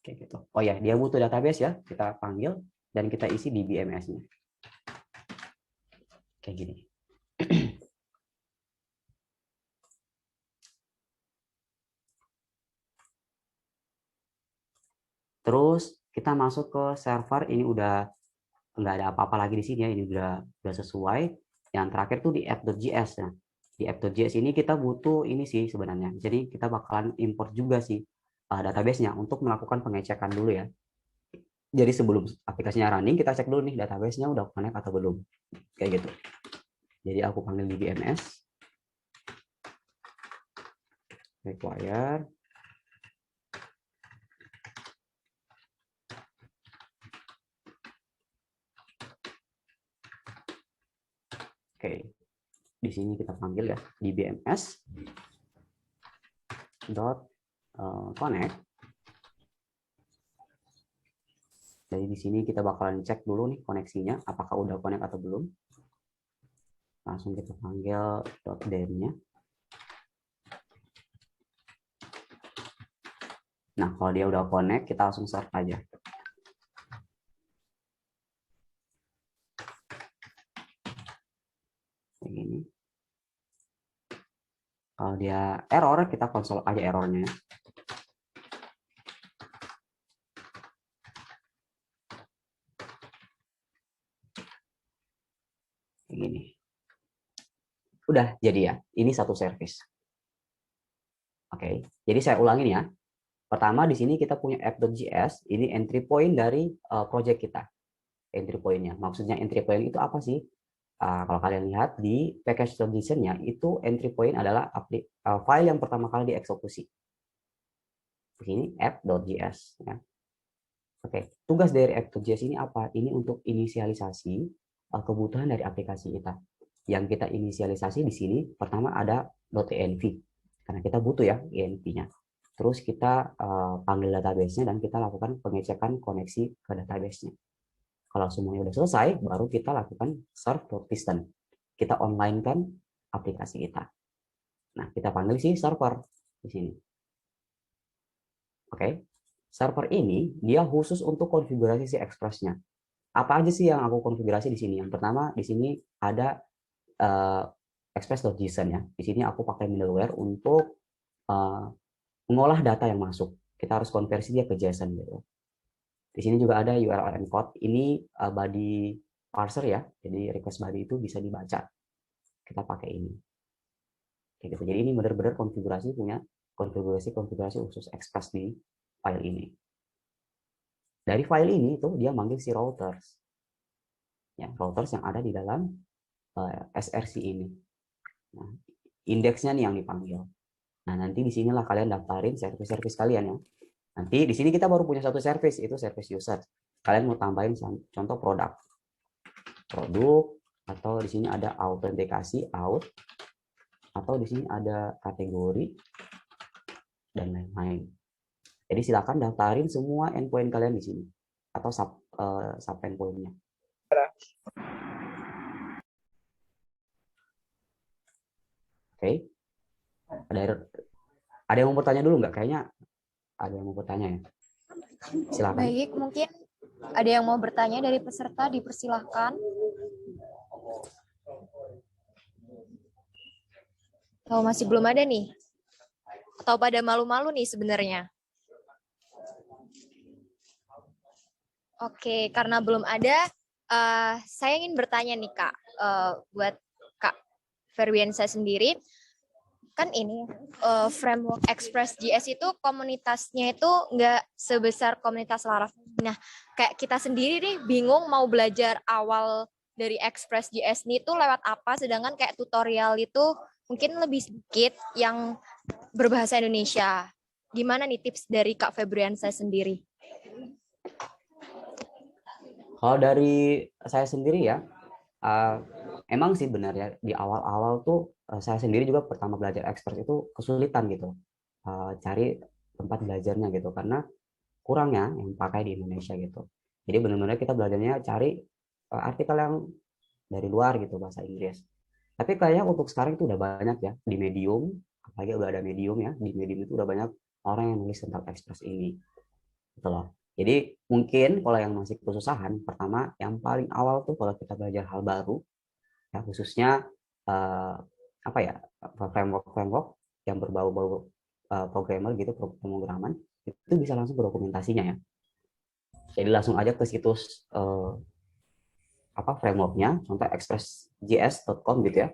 Oke, gitu. Oh ya, dia butuh database ya, kita panggil dan kita isi di BMS-nya. Kayak gini. Terus kita masuk ke server, ini udah nggak ada apa-apa lagi di sini ya, ini udah sesuai. Yang terakhir tuh di app.js ya. Di app.js ini kita butuh ini sih sebenarnya. Jadi kita bakalan import juga sih database-nya untuk melakukan pengecekan dulu ya. Jadi sebelum aplikasinya running, kita cek dulu nih database-nya udah connect atau belum. Kayak gitu. Jadi aku panggil di BMS. Require. Oke. Di sini kita panggil ya di BMS dot connect. Jadi di sini kita bakalan cek dulu nih koneksinya, apakah udah connect atau belum. Langsung kita panggil .dem-nya. Nah, kalau dia udah connect, kita langsung start aja. Kayak gini. Kalau dia error, kita konsol aja errornya. Kayak gini. Udah jadi ya, ini satu service. Oke, jadi saya ulangin ya. Pertama di sini kita punya app.js, ini entry point dari project kita. Entry point-nya. Maksudnya entry point itu apa sih? Kalau kalian lihat di package.json-nya itu entry point adalah file yang pertama kali dieksekusi. Di sini app.js ya. Oke, tugas dari app.js ini apa? Ini untuk inisialisasi kebutuhan dari aplikasi kita. Yang kita inisialisasi di sini pertama ada .env karena kita butuh ya env-nya. Terus kita panggil database-nya dan kita lakukan pengecekan koneksi ke database-nya. Kalau semuanya sudah selesai, baru kita lakukan serve.piston. Kita online-kan aplikasi kita. Nah, kita panggil si server di sini. Oke, server ini dia khusus untuk konfigurasi si Express-nya. Apa aja sih yang aku konfigurasi di sini? Yang pertama di sini ada express.json ya. Di sini aku pakai middleware untuk mengolah data yang masuk. Kita harus konversi dia ke JSON gitu. Di sini juga ada URL encode. Ini body parser ya. Jadi request body itu bisa dibaca. Kita pakai ini. Kayak gitu. Jadi ini benar-benar konfigurasi khusus Express di file ini. Dari file ini tuh dia manggil si routers. Ya, routers yang ada di dalam SRC ini. Nah, indeksnya nih yang dipanggil. Nah, nanti di sinilah kalian daftarin service-service kalian ya. Nanti di sini kita baru punya satu service, itu service user. Kalian mau tambahin contoh produk, atau di sini ada autentikasi, atau di sini ada kategori, dan lain-lain. Jadi silakan daftarin semua endpoint kalian di sini, atau sub endpointnya. Oke. Ada yang mau bertanya dulu nggak? Kayaknya ada yang mau bertanya ya. Silakan. Baik, mungkin ada yang mau bertanya dari peserta, dipersilahkan. Oh, masih belum ada nih? Atau pada malu-malu nih sebenarnya? Oke, karena belum ada, saya ingin bertanya nih Kak, buat Kak Ferwiansa sendiri. Kan ini framework Express.js itu komunitasnya itu nggak sebesar komunitas Laravel. Nah, kayak kita sendiri nih bingung mau belajar awal dari Express.js ini tuh lewat apa, sedangkan kayak tutorial itu mungkin lebih sedikit yang berbahasa Indonesia. Gimana nih tips dari Kak Febriansa sendiri? Kalau dari saya sendiri ya, emang sih benar ya, di awal-awal tuh saya sendiri juga pertama belajar Express itu kesulitan gitu, cari tempat belajarnya gitu, karena kurangnya yang pakai di Indonesia gitu. Jadi benar-benar kita belajarnya cari artikel yang dari luar gitu, bahasa Inggris. Tapi kayaknya untuk sekarang itu udah banyak ya, di Medium, apalagi udah ada Medium ya, di Medium itu udah banyak orang yang nulis tentang Express ini. Gitu loh. Jadi mungkin kalau yang masih kesusahan, pertama yang paling awal tuh kalau kita belajar hal baru, ya khususnya eh, apa ya, framework yang berbau-bau programmer gitu, pemrograman, itu bisa langsung ke dokumentasinya ya. Jadi langsung aja ke situs frameworknya, contoh expressjs.com gitu ya.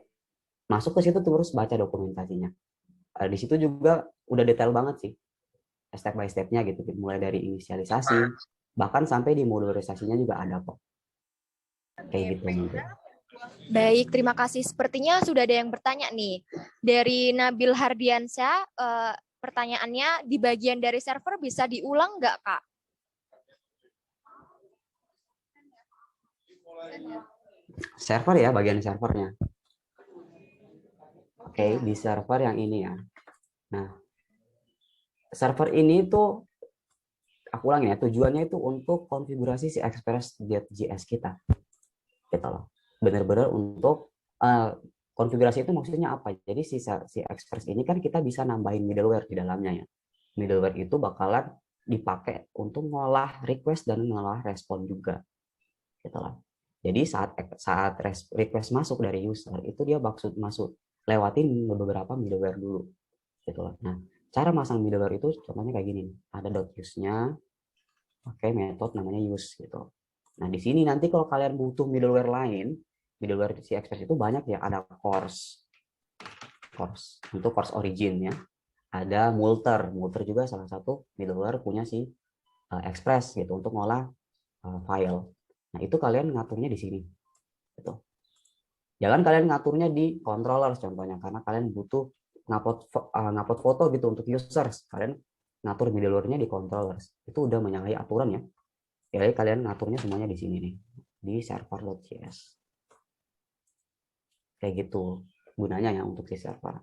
Masuk ke situ terus baca dokumentasinya. Di situ juga udah detail banget sih, step by step-nya gitu, mulai dari inisialisasi, bahkan sampai di modularisasinya juga ada kok. Kayak gitu mungkin. Baik, terima kasih. Sepertinya sudah ada yang bertanya nih. Dari Nabil Hardiansyah, pertanyaannya di bagian dari server bisa diulang nggak, Kak? Server ya, bagian servernya. Oke, di server yang ini ya. Nah, server ini tuh, aku ulangi ya, tujuannya itu untuk konfigurasi si Express.js kita. Gitu loh. Benar-benar untuk konfigurasi itu maksudnya apa? Jadi si Express ini kan kita bisa nambahin middleware di dalamnya ya. Middleware itu bakalan dipakai untuk ngolah request dan ngolah respon juga. Gitu loh. Jadi saat request masuk dari user itu dia masuk lewatin beberapa middleware dulu. Gitu loh. Nah, cara masang middleware itu contohnya kayak gini. Ada .use-nya, pakai metode namanya use gitu. Nah, di sini nanti kalau kalian butuh middleware lain, middleware si Express itu banyak ya, ada course untuk course origin ya. Ada Multer juga salah satu middleware punya si Express gitu untuk ngolah file. Nah, itu kalian ngaturnya di sini. Gitu. Jangan kalian ngaturnya di controller contohnya, karena kalian butuh ngupload foto gitu untuk users. Kalian ngatur middleware-nya di controllers. Itu udah menyalahi aturan ya. Jadi kalian ngaturnya semuanya di sini nih, di server.js. Kayak gitu gunanya ya untuk si server.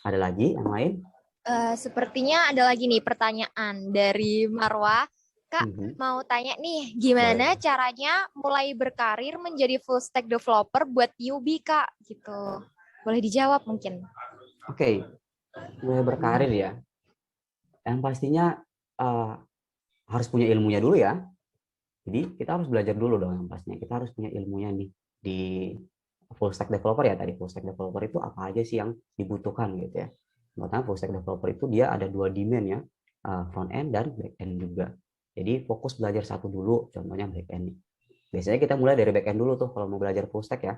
Ada lagi yang lain? Sepertinya ada lagi nih pertanyaan dari Marwa. Kak, mau tanya nih, gimana caranya mulai berkarir menjadi full stack developer buat newbie, Kak? Gitu. Boleh dijawab mungkin? Oke, mulai berkarir ya. Yang pastinya harus punya ilmunya dulu ya. Jadi kita harus belajar dulu dong yang pastinya. Kita harus punya ilmunya nih di full stack developer ya. Tadi full stack developer itu apa aja sih yang dibutuhkan gitu ya. Pertama, full stack developer itu dia ada dua demand ya, front end dan back end juga. Jadi fokus belajar satu dulu, contohnya back end. Biasanya kita mulai dari back end dulu tuh kalau mau belajar full stack ya.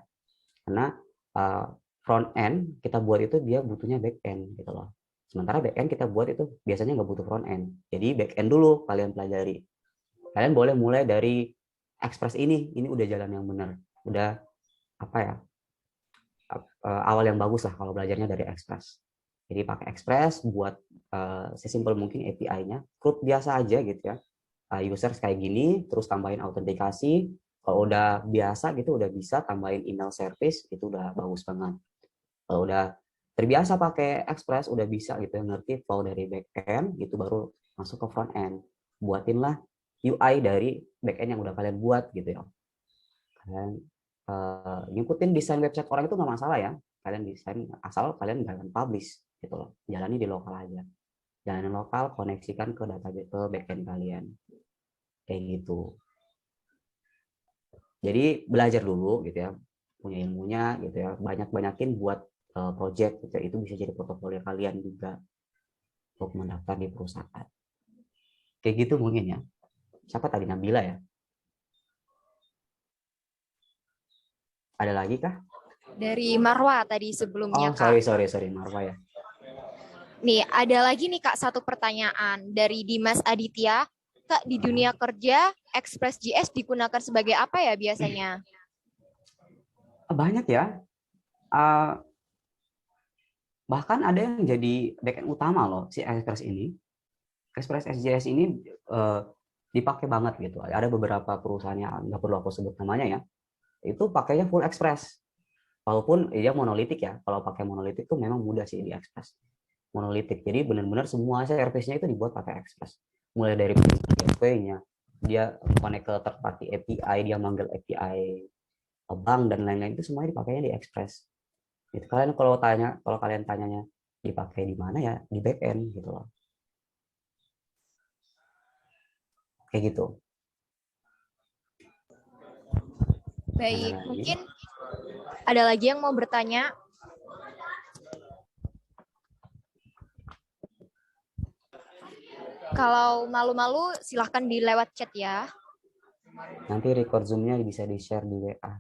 Karena front end kita buat itu dia butuhnya back end gitu loh. Sementara back end kita buat itu biasanya nggak butuh front end. Jadi back end dulu kalian pelajari. Kalian boleh mulai dari Express ini udah jalan yang benar. Udah apa ya? Awal yang bagus lah kalau belajarnya dari Express. Jadi pakai Express buat sesimpel mungkin API-nya, CRUD biasa aja gitu ya. Users kayak gini, terus tambahin autentikasi. Kalau udah biasa gitu, udah bisa tambahin email service, itu udah bagus banget. Kalau udah terbiasa pakai Express, udah bisa gitu ya, ngerti flow dari backend, itu baru masuk ke front end. Buatinlah UI dari backend yang udah kalian buat gitu ya. Kalian ngikutin desain website orang itu nggak masalah ya. Kalian desain asal kalian jangan publish gitu loh. Jalani di lokal aja. Jalanin lokal, koneksikan ke database ke backend kalian. Kayak gitu. Jadi belajar dulu gitu ya, punya ilmunya gitu ya, banyak-banyakin buat project gitu ya. Itu bisa jadi portofolio kalian juga untuk mendaftar di perusahaan. Kayak gitu mungkin ya. Siapa tadi, Nabila ya? Ada lagi kah? Dari Marwa tadi sebelumnya, Oh, Kak. sorry Marwa ya. Nih, ada lagi nih Kak satu pertanyaan dari Dimas Aditya. Kak, di dunia kerja, Express.js digunakan sebagai apa ya biasanya? Banyak ya. Bahkan ada yang jadi backend utama loh si Express ini. Express SJS ini dipakai banget gitu. Ada beberapa perusahaan yang nggak perlu aku sebut namanya ya. Itu pakainya full Express. Walaupun dia monolitik ya. Kalau pakai monolitik tuh memang mudah sih di Express. Monolitik. Jadi benar-benar semua service-nya itu dibuat pakai Express. Mulai dari gateway-nya, dia connect ke third party API, dia manggil API bank dan lain-lain, itu semuanya dipakainya di Express. Itu kalian kalau kalian tanyanya dipakai di mana ya, di backend gitu loh. Kayak gitu. Baik, mungkin ada lagi yang mau bertanya? Kalau malu-malu silahkan di lewat chat ya. Nanti record Zoom-nya bisa di-share di WA.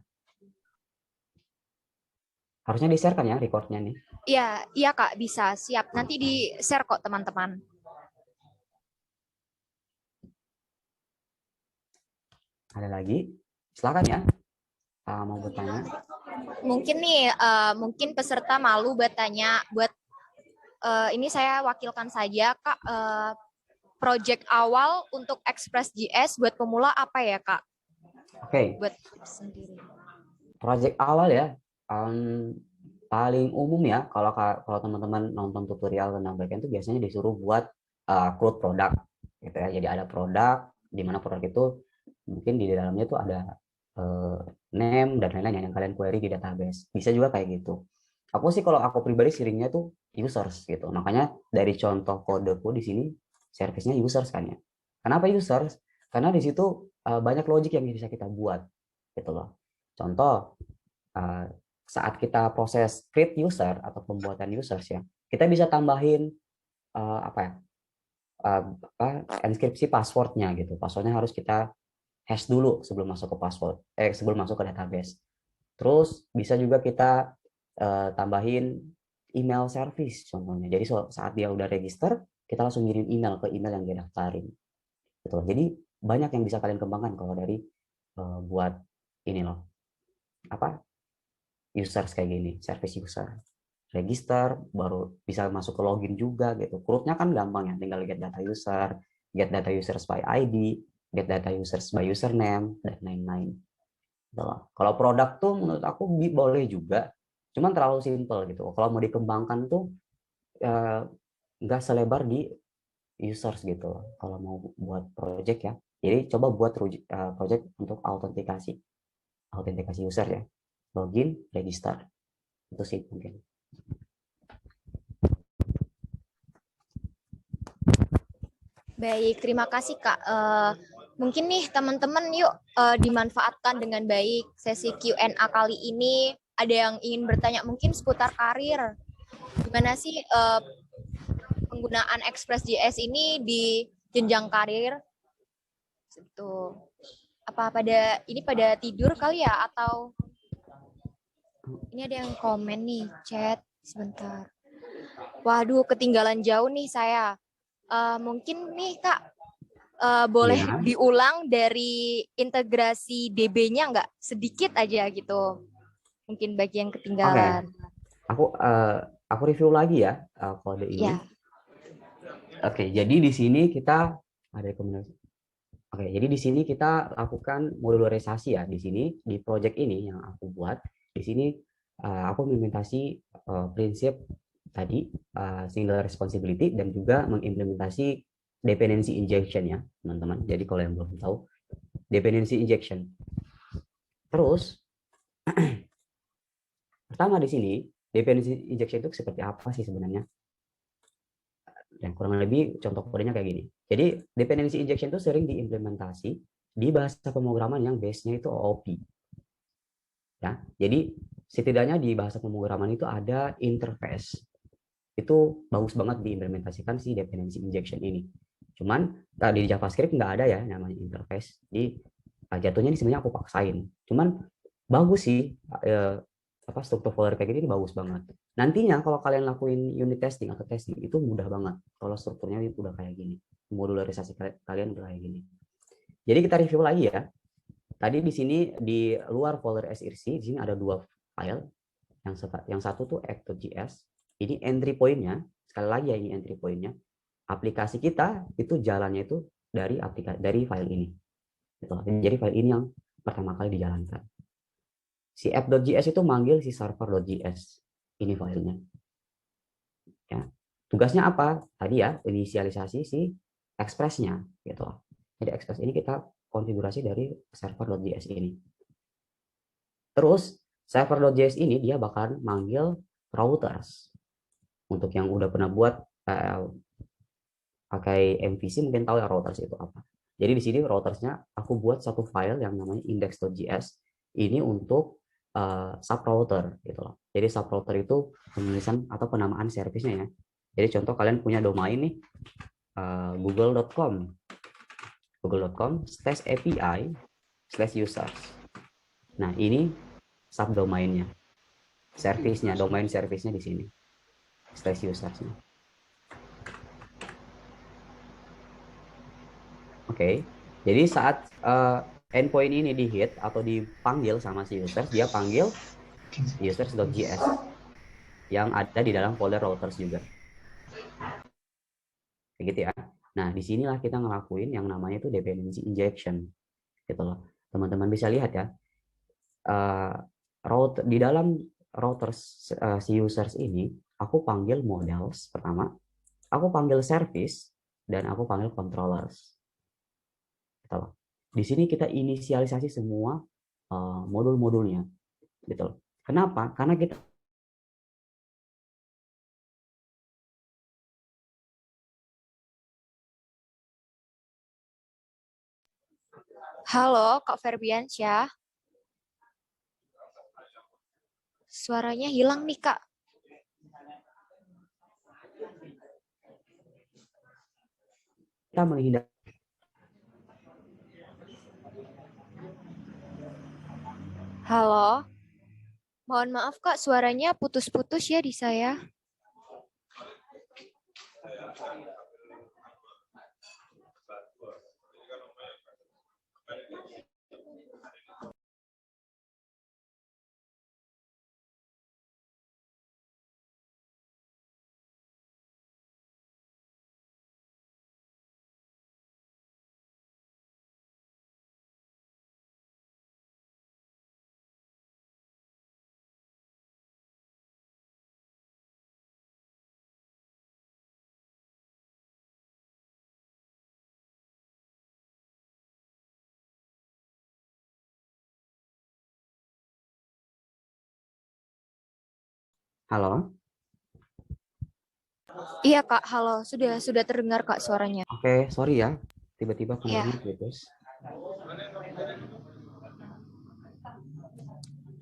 Harusnya di-share kan ya recordnya nih? Iya, iya Kak, bisa. Siap. Nanti di-share kok teman-teman. Ada lagi? Silakan ya. Mau bertanya? Mungkin nih, mungkin peserta malu bertanya buat ini saya wakilkan saja Kak. Project awal untuk Express.js buat pemula apa ya Kak? Oke. Buat sendiri. Project awal ya. Paling umum ya, kalau teman-teman nonton tutorial tentang backend itu biasanya disuruh buat code produk gitu ya. Jadi ada produk, di mana produk itu mungkin di dalamnya tuh ada name dan lain-lain yang kalian query di database. Bisa juga kayak gitu. Aku sih kalau aku pribadi seringnya tuh users gitu. Makanya dari contoh kodeku di sini service-nya users kan ya. Kenapa users? Karena di situ banyak logic yang bisa kita buat gitu loh. Contoh saat kita proses create user atau pembuatan users ya, kita bisa tambahin apa ya? Inskripsi passwordnya gitu. Passwordnya harus kita hash dulu sebelum masuk ke password, sebelum masuk ke database. Terus bisa juga kita tambahin email service contohnya. Jadi saat dia udah register, kita langsung ngirim email ke email yang dia daftarin. Gitu. Jadi banyak yang bisa kalian kembangkan kalau dari buat ini loh. Apa? Users kayak gini, service user. Register, baru bisa masuk ke login juga gitu. CRUD-nya kan gampang ya, tinggal get data users by ID, get data users by username, dan lain-lain. Kalau produk tuh menurut aku boleh juga, cuman terlalu simple gitu. Kalau mau dikembangkan tuh nggak selebar di users gitu. Kalau mau buat project ya, jadi coba buat project untuk autentikasi user ya, login, register, itu sih mungkin. Baik, terima kasih Kak. Mungkin nih teman-teman yuk dimanfaatkan dengan baik sesi Q&A kali ini. Ada yang ingin bertanya mungkin seputar karir. Gimana sih penggunaan Express.js ini di jenjang karir? Itu apa pada tidur kali ya atau Ini ada yang komen nih, chat sebentar. Waduh, ketinggalan jauh nih saya. Mungkin nih Kak, boleh Iya. diulang dari integrasi DB-nya nggak? Sedikit aja gitu. Mungkin bagian Oke, ketinggalan. aku review lagi ya kode ini. Ya, Oke, jadi di sini kita ada rekomendasi. Oke, jadi di sini kita lakukan modularisasi ya. Di sini di project ini yang aku buat, di sini aku mengimplementasi prinsip tadi single responsibility dan juga mengimplementasi dependency injection ya, teman-teman. Jadi kalau yang belum tahu, dependency injection. Terus pertama di sini dependency injection itu seperti apa sih sebenarnya? Dan kurang lebih contoh kodenya kayak gini. Jadi dependency injection itu sering diimplementasi di bahasa pemrograman yang base-nya itu OOP. Ya, jadi setidaknya di bahasa pemrograman itu ada interface. Itu bagus banget diimplementasikan si dependency injection ini. Cuman di JavaScript nggak ada ya namanya interface. Jadi jatuhnya ini sebenarnya aku paksain. Cuman bagus sih apa struktur folder kayak gini ini bagus banget. Nantinya kalau kalian lakuin unit testing atau testing itu mudah banget kalau strukturnya udah kayak gini. Modularisasi kalian udah kayak gini. Jadi kita review lagi ya. Tadi di sini di luar folder src di sini ada dua file. Yang satu tuh act.js. Ini entry point-nya, sekali lagi ya ini entry point-nya. Aplikasi kita itu jalannya itu dari file ini. Gitu. Jadi file ini yang pertama kali dijalankan. Si app.js itu manggil si server.js. Ini filenya. Ya. Tugasnya apa? Tadi ya, inisialisasi si express-nya gitu. Jadi express ini kita konfigurasi dari server.js ini. Terus server.js ini dia bakal manggil routers. Untuk yang udah pernah buat pakai MVC mungkin tahu ya routers itu apa. Jadi di sini routersnya aku buat satu file yang namanya index.js. Ini untuk subrouter gitu loh. Jadi subrouter itu penulisan atau penamaan servisnya ya. Jadi contoh kalian punya domain nih google.com google.com/api/users. Nah, ini subdomainnya. Servisnya, domain servisnya di sini. /usersnya. Oke. Jadi saat endpoint ini di hit atau dipanggil sama si users, dia panggil users.js yang ada di dalam folder routers juga. Kayak gitu ya. Nah, disinilah kita ngelakuin yang namanya itu dependency injection. Gitu loh. Teman-teman bisa lihat ya. Di dalam routers si users ini, aku panggil models pertama, aku panggil service, dan aku panggil controllers. Gitu loh. Di sini kita inisialisasi semua modul-modulnya. Gitu loh. Kenapa? Karena kita halo Kak Ferbiansyah. Suaranya hilang nih Kak. menghindari. Halo. Mohon maaf Kak, suaranya putus-putus ya di saya. Halo. Iya Kak, halo. Sudah terdengar Kak suaranya. Oke, sorry ya. Tiba-tiba Ya. kemarin putus.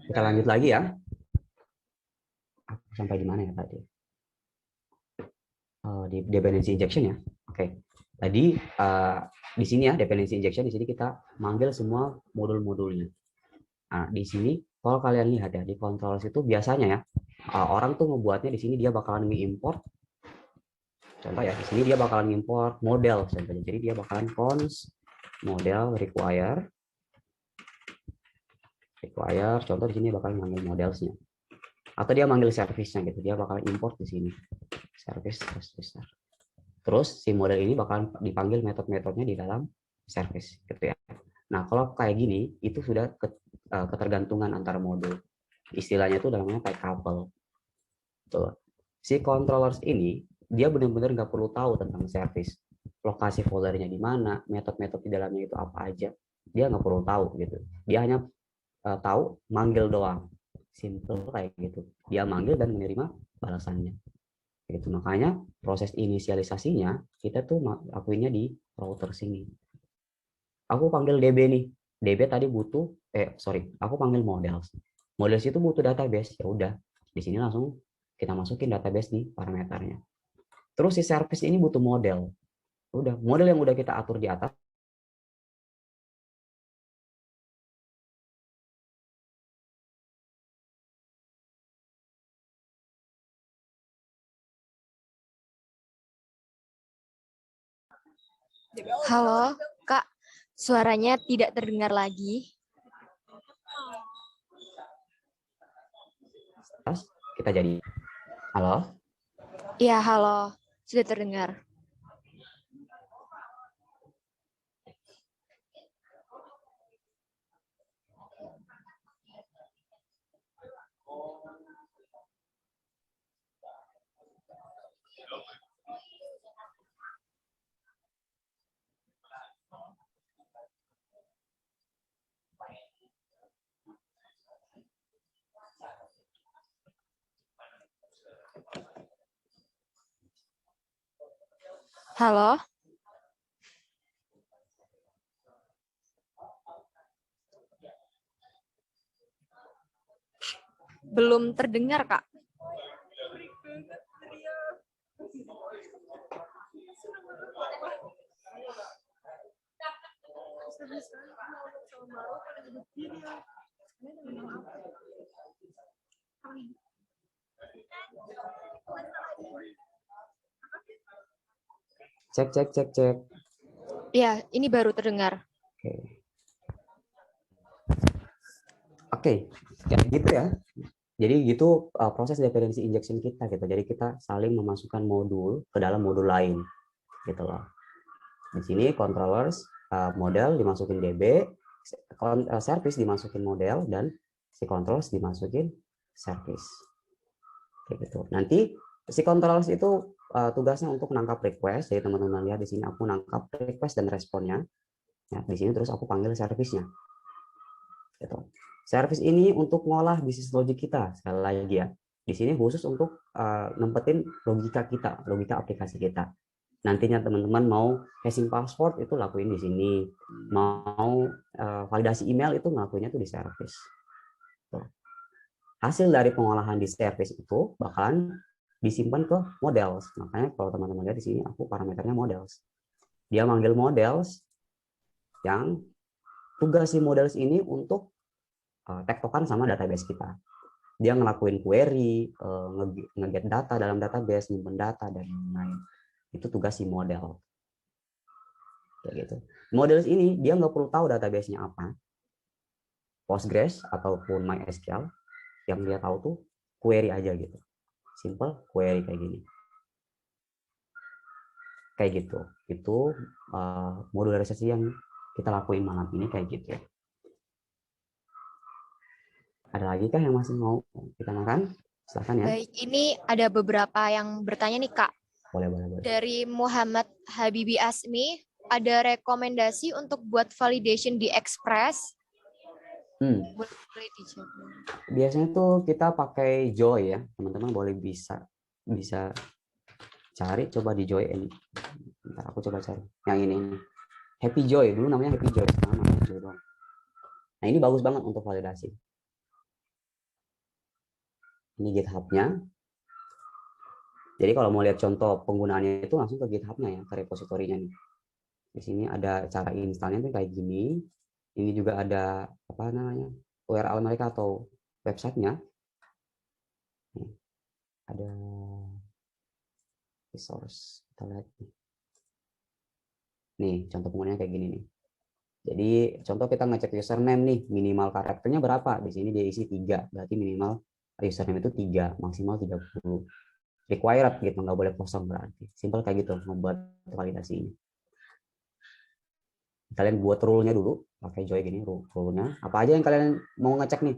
Kita lanjut lagi ya. Aku sampai di mana ya tadi? Di dependency injection ya. Oke. Tadi di sini ya dependency injection, di sini kita manggil semua modul-modulnya. Nah, di sini Kalau kalian lihat ya di controllers itu biasanya ya orang tuh ngebuatnya di sini dia bakalan nge-import. Contoh ya, di sini dia bakalan import model contohnya. Jadi dia bakalan cons model require contoh di sini bakalan manggil modelsnya. Atau dia manggil service-nya gitu. Dia bakalan import di sini. Service. Terus si model ini bakalan dipanggil metode-metodenya di dalam service gitu ya. Nah, kalau kayak gini itu sudah ketergantungan antara modul. Istilahnya itu namanya type couple. Tuh. Si controllers ini dia benar-benar nggak perlu tahu tentang service, lokasi foldernya di mana, metode-metode di dalamnya itu apa aja, dia nggak perlu tahu gitu. Dia hanya tahu manggil doang, simple kayak gitu. Dia manggil dan menerima balasannya. Gitu. Makanya proses inisialisasinya kita tuh lakuinnya di router sini. Aku panggil DB nih, DB tadi butuh, aku panggil models. Models itu butuh database, ya udah di sini langsung kita masukin database di parameternya. Terus si service ini butuh model. Udah, model yang udah kita atur di atas. Halo, Kak. Suaranya tidak terdengar lagi. Kita jadi, halo? Iya, halo. Sudah terdengar. Halo? Belum terdengar, Kak. Cek. Iya, ini baru terdengar. Oke, kayak gitu ya. Jadi gitu proses dependency injection kita gitu. Jadi kita saling memasukkan modul ke dalam modul lain gitu loh. Di sini controllers model dimasukin DB, service dimasukin model, dan si controllers dimasukin service. Kayak gitu. Nanti si controllers itu tugasnya untuk nangkap request. Jadi teman-teman lihat di sini aku nangkap request dan responnya. Ya, di sini terus aku panggil service-nya. Gitu. Service ini untuk ngolah bisnis logic kita sekali lagi ya. Di sini khusus untuk nempetin logika kita, logika aplikasi kita. Nantinya teman-teman mau hashing password itu lakuin di sini, mau validasi email itu ngelakuinnya tuh di service. Tuh. Hasil dari pengolahan di service itu bakalan disimpan ke models. Makanya kalau teman-teman lihat di sini aku parameternya models. Dia manggil models yang tugas si models ini untuk tektokan sama database kita. Dia ngelakuin query, nge-get data dalam database, nyimpen data, dan lain-lain. Itu tugas si model. Kayak gitu. Models ini dia nggak perlu tahu database-nya apa. Postgres ataupun MySQL, yang dia tahu tuh query aja gitu. Simple query kayak gini. Kayak gitu. Itu modularisasi yang kita lakuin malam ini kayak gitu ya. Ada lagi kah yang masih mau kita makan? Silahkan ya. Baik, ini ada beberapa yang bertanya nih, Kak. Boleh. Dari Muhammad Habibi Asmi, ada rekomendasi untuk buat validation di Express? Boleh dijawab. Biasanya tuh kita pakai Joy ya, teman-teman boleh bisa cari, coba di Joy ini. Bentar, aku coba cari yang ini. Happy Joy, dulu namanya Happy Joy, sekarang namanya Joy doang. Nah ini bagus banget untuk validasi. Ini GitHub-nya. Jadi kalau mau lihat contoh penggunaannya itu langsung ke GitHub-nya ya, ke repositorinya nih. Di sini ada cara installnya tuh kayak gini. Ini juga ada apa namanya URL mereka atau websitenya. Ada resource, kita lihat nih contoh penggunanya kayak gini nih. Jadi contoh kita ngecek username nih, minimal karakternya berapa? Di sini dia isi 3, berarti minimal username itu 3, maksimal 30. Required gitu, nggak boleh kosong berarti. Simpel kayak gitu membuat validasi ini. Kalian buat rule-nya dulu, pakai Joy gini rule-nya. Apa aja yang kalian mau ngecek nih?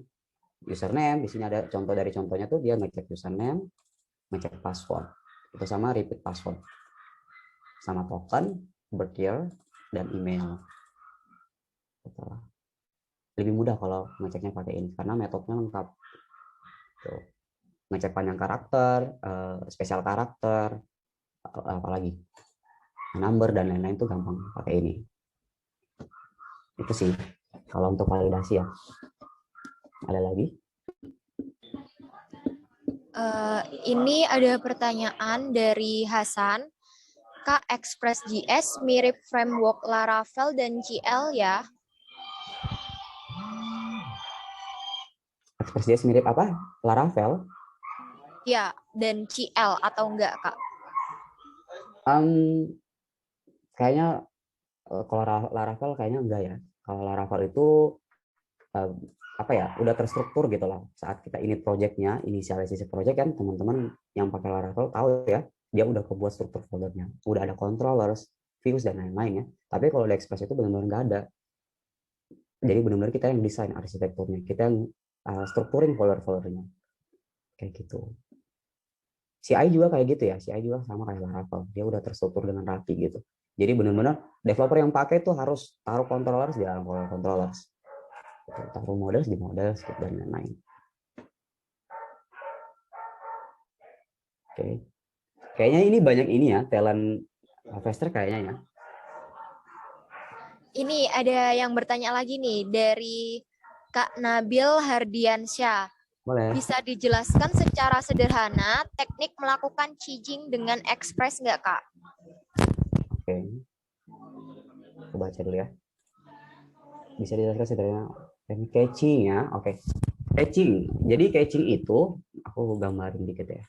Username, di sini ada contoh dari contohnya tuh dia ngecek username, ngecek password. Itu sama repeat password. Sama token, birth year, dan email. Lebih mudah kalau ngeceknya pakai ini karena metodenya lengkap. Tuh. Ngecek panjang karakter, spesial karakter, apalagi number dan lain-lain tuh gampang pakai ini. Itu sih kalau untuk validasi ya. Ada lagi? Ini ada pertanyaan dari Hasan. Kak, Express.js mirip framework Laravel dan GL ya? Express.js mirip apa? Laravel? Ya, dan GL atau enggak, Kak? Kayaknya kalau Laravel kayaknya enggak ya. Kalau Laravel itu apa ya, udah terstruktur gitu lah. Saat kita init projectnya, inisialisasi project kan, teman-teman yang pakai Laravel tahu ya, dia udah kebuat struktur foldernya, udah ada controllers, views dan lain-lain ya. Tapi kalau di Express itu benar-benar nggak ada. Jadi benar-benar kita yang desain arsitekturnya, kita yang strukturin folder-foldernya, kayak gitu. CI juga kayak gitu ya, CI juga sama kayak Laravel, dia udah terstruktur dengan rapi gitu. Jadi benar-benar developer yang pakai tuh harus taruh controllers di dalam controllers, taruh models di models dan lain-lain. Oke. Kayaknya ini banyak ini ya, talent harvester kayaknya ya. Ini ada yang bertanya lagi nih dari Kak Nabil Hardiansyah. Boleh. Bisa dijelaskan secara sederhana teknik melakukan caching dengan Express nggak, Kak? Oke. Aku baca dulu ya. Bisa dijelaskan sederhana. Teknik catching ya. Oke. Catching. Jadi catching itu, aku gambarin dikit ya.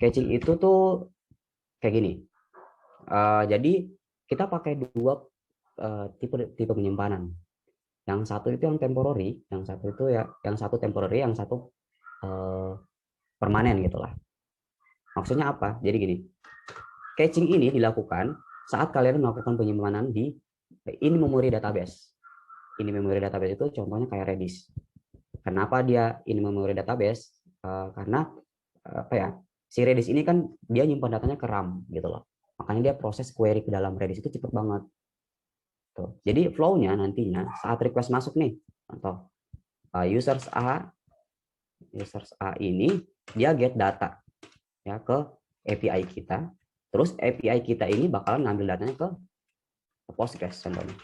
Catching itu tuh kayak gini. Jadi kita pakai dua tipe penyimpanan. Yang satu itu yang temporary, yang satu itu ya, yang satu temporary, yang satu permanen gitulah. Maksudnya apa? Jadi gini, caching ini dilakukan saat kalian melakukan penyimpanan di in-memory database. In-memory database itu contohnya kayak Redis. Kenapa dia in-memory database? Karena apa ya? Si Redis ini kan dia nyimpan datanya ke RAM gitu loh. Makanya dia proses query ke dalam Redis itu cepet banget. Tuh. Jadi flow-nya nantinya saat request masuk nih, contoh users A ini dia get data ya ke API kita. Terus API kita ini bakalan ngambil datanya ke Postgres contohnya.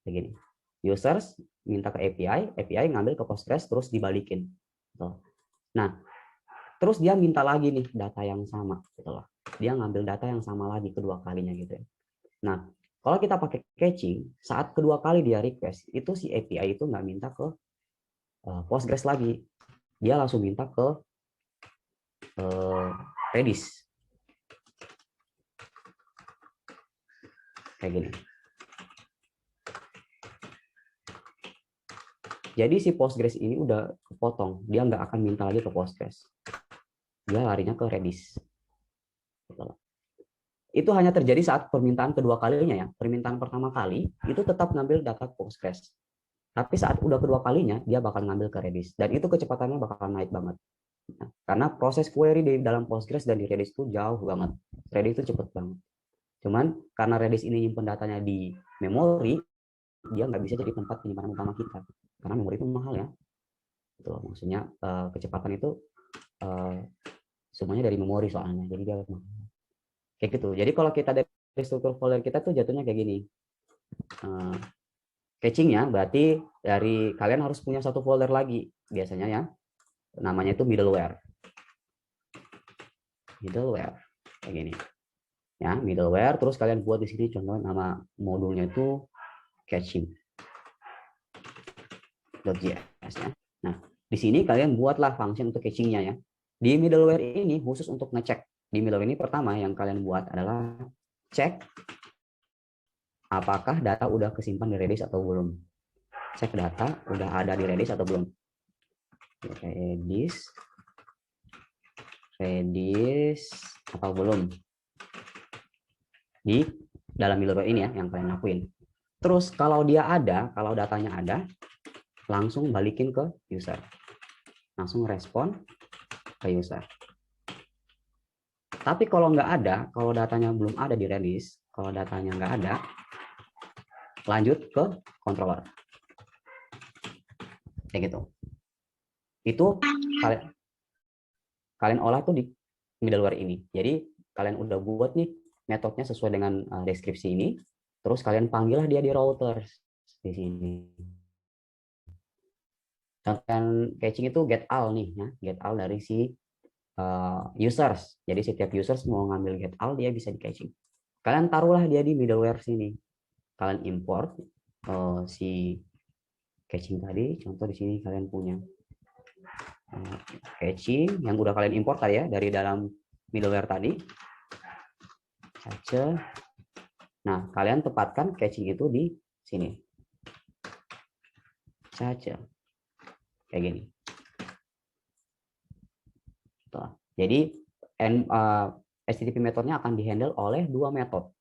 Begini. Users minta ke API, API ngambil ke Postgres terus dibalikin. Nah, terus dia minta lagi nih data yang sama gitu loh. Dia ngambil data yang sama lagi kedua kalinya gitu ya. Nah, kalau kita pakai caching, saat kedua kali dia request, itu si API itu nggak minta ke Postgres lagi. Dia langsung minta ke Redis. Kayak gini. Jadi si Postgres ini udah kepotong. Dia nggak akan minta lagi ke Postgres. Dia larinya ke Redis. Itu hanya terjadi saat permintaan kedua kalinya ya. Permintaan pertama kali itu tetap ngambil data Postgres. Tapi saat udah kedua kalinya, dia bakal ngambil ke Redis. Dan itu kecepatannya bakal naik banget. Nah, karena proses query di dalam Postgres dan di Redis itu jauh banget. Redis itu cepet banget. Cuman karena Redis ini nyimpen datanya di memori, dia nggak bisa jadi tempat penyimpanan utama kita. Karena memori itu mahal ya. Itu maksudnya kecepatan itu semuanya dari memori soalnya. Jadi dia kayak gitu. Jadi kalau kita dari struktur folder kita tuh jatuhnya kayak gini. Cachingnya berarti dari kalian harus punya satu folder lagi biasanya ya, namanya itu middleware kayak gini ya, middleware. Terus kalian buat di sini contoh nama modulnya itu caching.js ya. Nah, di Di sini kalian buatlah function untuk cachingnya ya. Di middleware ini khusus untuk ngecek. Di middleware ini pertama yang kalian buat adalah cek apakah data udah kesimpan di Redis atau belum. Cek data udah ada di Redis atau belum. Redis atau belum. Di dalam middleware ini ya yang kalian lakuin. Terus kalau dia ada, kalau datanya ada, langsung balikin ke user. Langsung respon ke user. Tapi kalau nggak ada, kalau datanya belum ada di Redis, kalau datanya nggak ada, lanjut ke controller. Kayak gitu. Itu kalian olah tuh di middleware ini. Jadi kalian udah buat nih metodenya sesuai dengan deskripsi ini, terus kalian panggillah dia di routers di sini. Contoh caching itu get all nih ya, get all dari si users. Jadi setiap users mau ngambil get all dia bisa di caching. Kalian taruhlah dia di middleware sini. Kalian import si caching tadi. Contoh di sini kalian punya caching yang udah kalian import tadi ya dari dalam middleware tadi. Nah, kalian tempatkan caching itu di sini. Saja. Kayak gini. Jadi HTTP metodenya akan dihandle oleh dua metode.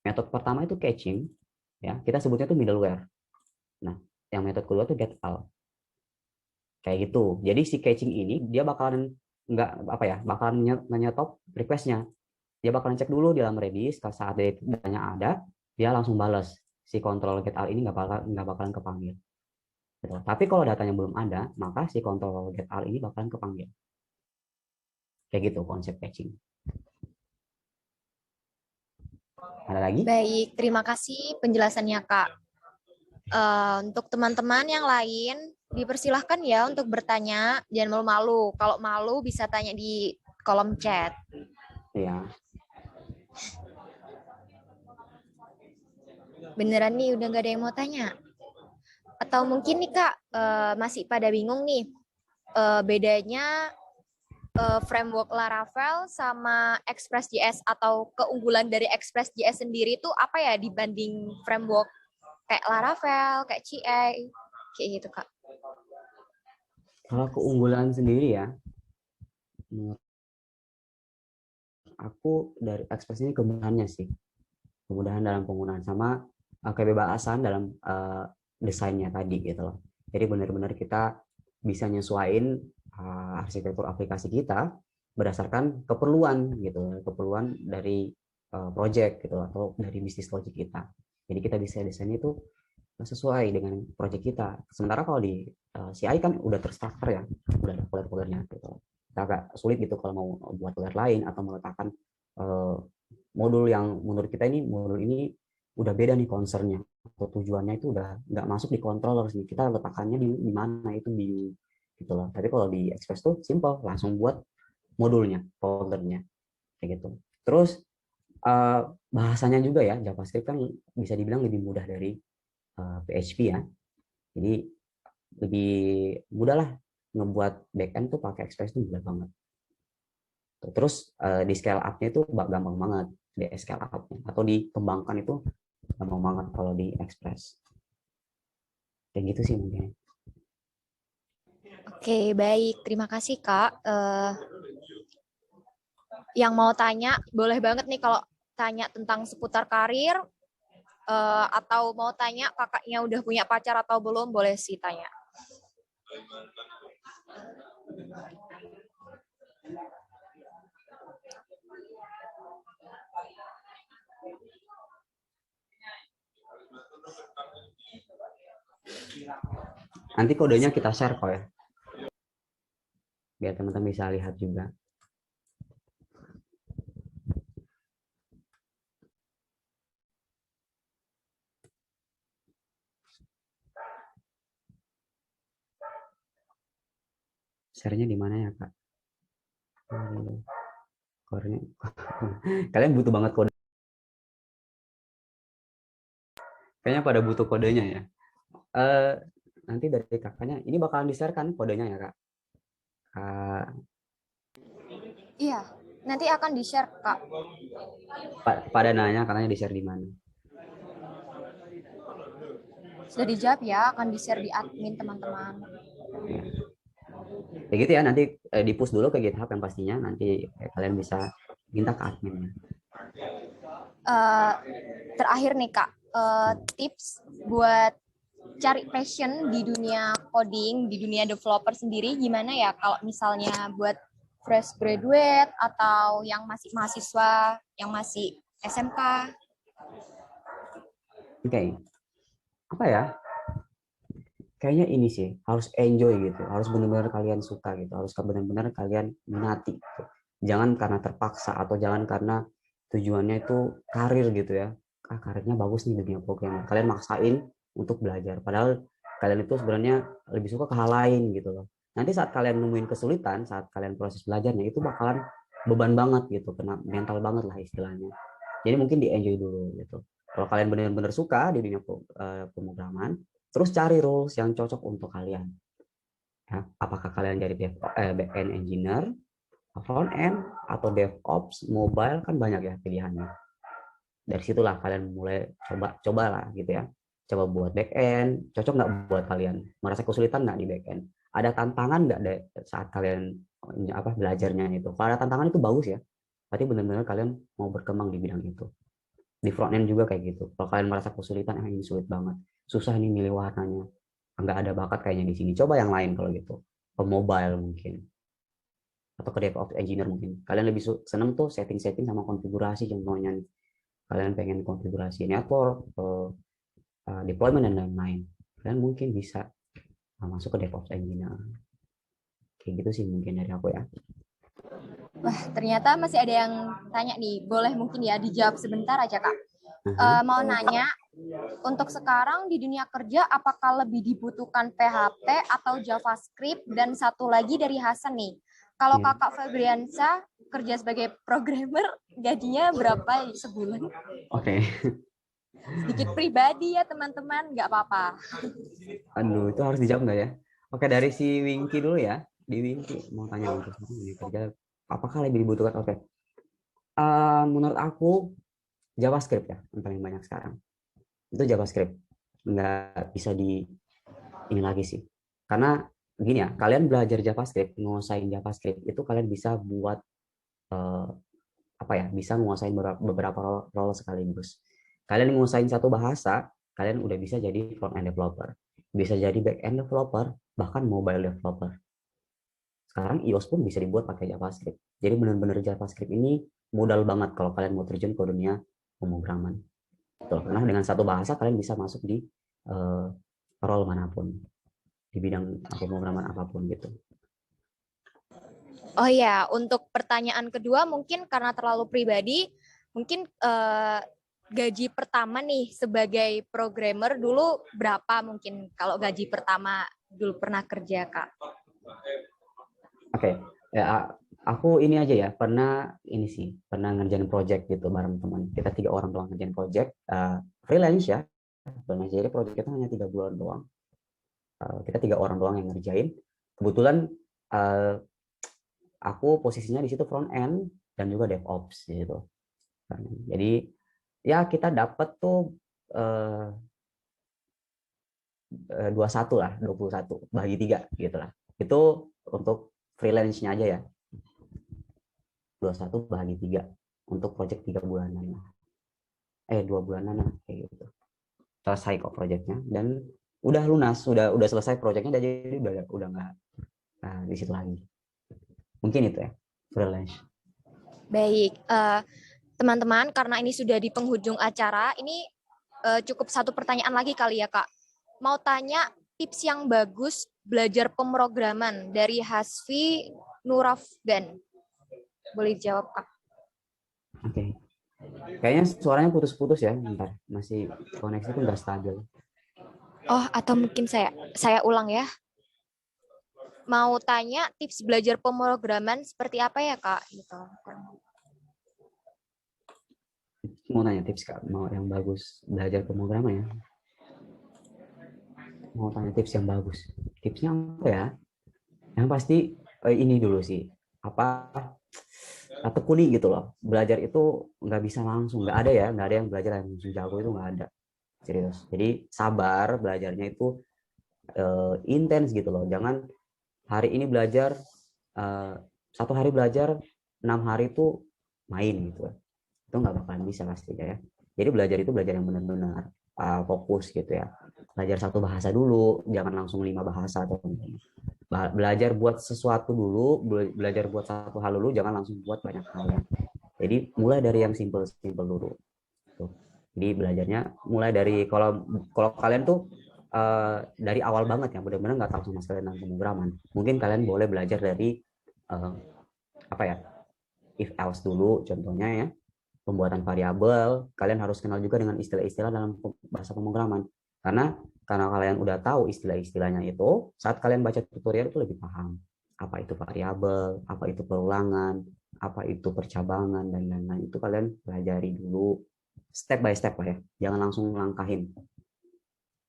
Metode pertama itu caching, ya kita sebutnya itu middleware. Nah, yang metode kedua itu get all. Kayak gitu. Jadi si caching ini dia bakalan bakalan nyetop requestnya. Dia bakalan cek dulu di dalam Redis, saat datanya ada, dia langsung balas. Si control get all ini nggak bakalan kepanggil. Gitu. Tapi kalau datanya belum ada, maka si control get all ini bakalan kepanggil. Kayak gitu konsep caching. Ada lagi? Baik, terima kasih penjelasannya Kak. Untuk teman-teman yang lain, dipersilahkan ya untuk bertanya, jangan malu-malu. Kalau malu bisa tanya di kolom chat. Iya. Beneran nih udah gak ada yang mau tanya? Atau mungkin nih Kak, masih pada bingung nih, bedanya framework Laravel sama Express.js atau keunggulan dari Express.js sendiri itu apa ya dibanding framework kayak Laravel, kayak CA, kayak gitu Kak. Kalau keunggulan sendiri ya, menurut aku dari Express ini kemudahannya sih. Kemudahan dalam penggunaan sama kebebasan dalam desainnya tadi gitu loh. Jadi benar-benar kita bisa nyesuaiin arsitektur aplikasi kita berdasarkan keperluan gitu, keperluan dari project gitu atau dari bisnis logic kita. Jadi kita bisa desain itu sesuai dengan project kita. Sementara kalau di CI kan udah terstruktur ya, udah ada folder-foldernya gitu. Kita agak sulit gitu kalau mau buat folder lain atau meletakkan modul yang menurut kita ini modul ini udah beda nih concernnya atau tujuannya itu udah nggak masuk di controller sih. Kita letakkannya di mana itu bingung gitu loh. Tapi kalau di Express tuh simple, langsung buat modulnya, foldernya kayak gitu. Terus bahasanya juga ya, JavaScript kan bisa dibilang lebih mudah dari PHP ya. Jadi lebih mudah lah ngebuat backend tuh pakai Express tuh mudah banget. Terus di scale up-nya itu gampang banget di scale up-nya atau dikembangkan itu gampang banget kalau di Express. Kayak gitu sih mungkin. Oke, baik. Terima kasih Kak. Yang mau tanya, boleh banget nih kalau tanya tentang seputar karir, atau mau tanya kakaknya udah punya pacar atau belum, boleh sih tanya. Nanti kodenya kita share kok ya. Biar teman-teman bisa lihat juga. Share-nya di mana ya, Kak? Kalian butuh banget kode. Kayaknya pada butuh kodenya ya. nanti dari kakaknya ini bakalan di-share kan kodenya ya kak. Iya, nanti akan di-share, Kak. Pada nanya katanya di-share di mana. Sudah dijawab ya, akan di-share di admin teman-teman. Ya. Kayak gitu ya, nanti di-push dulu ke GitHub yang pastinya, nanti kalian bisa minta ke adminnya. Terakhir nih Kak, tips buat cari passion di dunia coding, di dunia developer sendiri gimana ya kalau misalnya buat fresh graduate atau yang masih mahasiswa, yang masih SMK? Oke, apa ya? Kayaknya ini sih harus enjoy gitu, harus benar-benar kalian suka gitu, harus benar-benar kalian minati gitu. Jangan karena terpaksa atau jangan karena tujuannya itu karir gitu ya. Karirnya bagus nih dunia programmer. Kalian maksain untuk belajar, padahal kalian itu sebenarnya lebih suka ke hal lain gitu loh. Nanti saat kalian nemuin kesulitan, saat kalian proses belajarnya itu bakalan beban banget gitu, kena mental banget lah istilahnya. Jadi mungkin di enjoy dulu gitu. Kalau kalian benar-benar suka di dunia pemrograman, terus cari roles yang cocok untuk kalian. Ya, apakah kalian jadi back-end engineer, front end, atau DevOps, mobile, kan banyak ya pilihannya. Dari situlah kalian mulai coba lah gitu ya. Coba buat back-end, cocok nggak buat kalian? Merasa kesulitan nggak di back-end? Ada tantangan nggak saat kalian belajarnya itu? Kalau ada tantangan itu bagus ya. Berarti benar-benar kalian mau berkembang di bidang itu. Di front end juga kayak gitu. Kalau kalian merasa kesulitan, ini sulit banget, susah nih milih warnanya, nggak ada bakat kayaknya di sini, coba yang lain kalau gitu, ke mobile mungkin, atau ke DevOps engineer mungkin. Kalian lebih seneng tuh setting-setting sama konfigurasi contohnya nih. Kalian pengen konfigurasi network, deployment dan lain-lain. Kalian mungkin bisa masuk ke DevOps engineer. Kayak gitu sih mungkin dari aku ya. Wah, ternyata masih ada yang tanya nih. Boleh mungkin ya dijawab sebentar aja, Kak. Uh-huh. Mau nanya, untuk sekarang di dunia kerja, apakah lebih dibutuhkan PHP atau JavaScript? Dan satu lagi dari Hasan nih, kalau Yeah. Kakak Febriansa kerja sebagai programmer, gajinya berapa sebulan? Oke. Sedikit pribadi ya teman-teman, nggak apa-apa. Aduh, itu harus dijawab nggak ya? Oke, dari si Winky dulu ya. Di Winky mau tanya untuk dunia kerja, apakah lebih dibutuhkan? Oke. Menurut aku JavaScript ya yang paling banyak sekarang. Itu JavaScript. Nggak bisa di ini lagi sih. Karena gini ya, kalian belajar JavaScript, nguasain JavaScript itu kalian bisa buat eh, bisa menguasain beberapa role sekaligus. Kalian menguasain satu bahasa, kalian udah bisa jadi front end developer, bisa jadi back end developer, bahkan mobile developer. Sekarang iOS pun bisa dibuat pakai JavaScript. Jadi benar-benar JavaScript ini modal banget kalau kalian mau terjun ke dunia pemrograman. Betul, karena dengan satu bahasa kalian bisa masuk di uh, role manapun, di bidang pemrograman apapun gitu. Oh ya, untuk pertanyaan kedua mungkin karena terlalu pribadi, mungkin gaji pertama nih sebagai programmer dulu berapa mungkin kalau gaji pertama dulu pernah kerja, Kak? Oke, ya aku ini aja ya, pernah ngerjain project gitu bareng teman. Kita 3 orang doang ngerjain project, freelance ya. Freelance, jadi project kita hanya 3 bulan doang. Kita 3 orang doang yang ngerjain. Kebetulan uh, aku posisinya di situ front end dan juga DevOps gitu. Jadi ya kita dapat tuh 21 lah, 21 bagi 3 gitu lah. Itu untuk freelance-nya aja ya. 21 bagi 3 untuk project 3 bulanan lah. 2 bulanan lah kayak gitu. Selesai kok projectnya dan udah lunas, udah selesai projectnya, jadi udah nggak di situ lagi. Mungkin itu ya, freelance. Baik, teman-teman, karena ini sudah di penghujung acara, ini cukup satu pertanyaan lagi kali ya, Kak. Mau tanya tips yang bagus belajar pemrograman dari Hasfi Nurafgan. Boleh dijawab, Kak? Oke. Kayaknya suaranya putus-putus ya, bentar. Masih koneksi tuh nggak stabil. Oh, atau mungkin saya ulang ya. Mau tanya tips belajar pemrograman seperti apa ya, Kak? Gitu. Mau nanya tips Kak, mau yang bagus belajar pemrograman ya. mau tanya tips yang bagus. Tipsnya apa ya? Yang pasti ini dulu sih. Apa tekuni gitu loh. Belajar itu nggak bisa langsung, nggak ada ya, nggak ada yang belajar yang langsung jago itu nggak ada. Serius. Jadi sabar belajarnya itu intens gitu loh. Jangan hari ini belajar eh, 1 hari belajar, 6 hari itu main gitu. Itu nggak bakalan bisa pastinya ya. Jadi belajar itu belajar yang benar-benar fokus gitu ya. Belajar satu bahasa dulu, jangan langsung 5 bahasa atau belajar buat sesuatu dulu, belajar buat satu hal dulu, jangan langsung buat banyak hal ya. Jadi mulai dari yang simple-simple dulu. Tuh. Jadi belajarnya mulai dari kalau kalau kalian tuh dari awal banget ya, benar-benar nggak tahu sama sekali tentang pemrograman. Mungkin kalian boleh belajar dari uh, apa ya, if else dulu contohnya ya, pembuatan variabel. Kalian harus kenal juga dengan istilah-istilah dalam bahasa pemrograman. Karena kalian udah tahu istilah-istilahnya itu, saat kalian baca tutorial itu lebih paham. Apa itu variabel, apa itu perulangan, apa itu percabangan, dan lain-lain. Itu kalian pelajari dulu, step by step lah ya. Jangan langsung langkahin.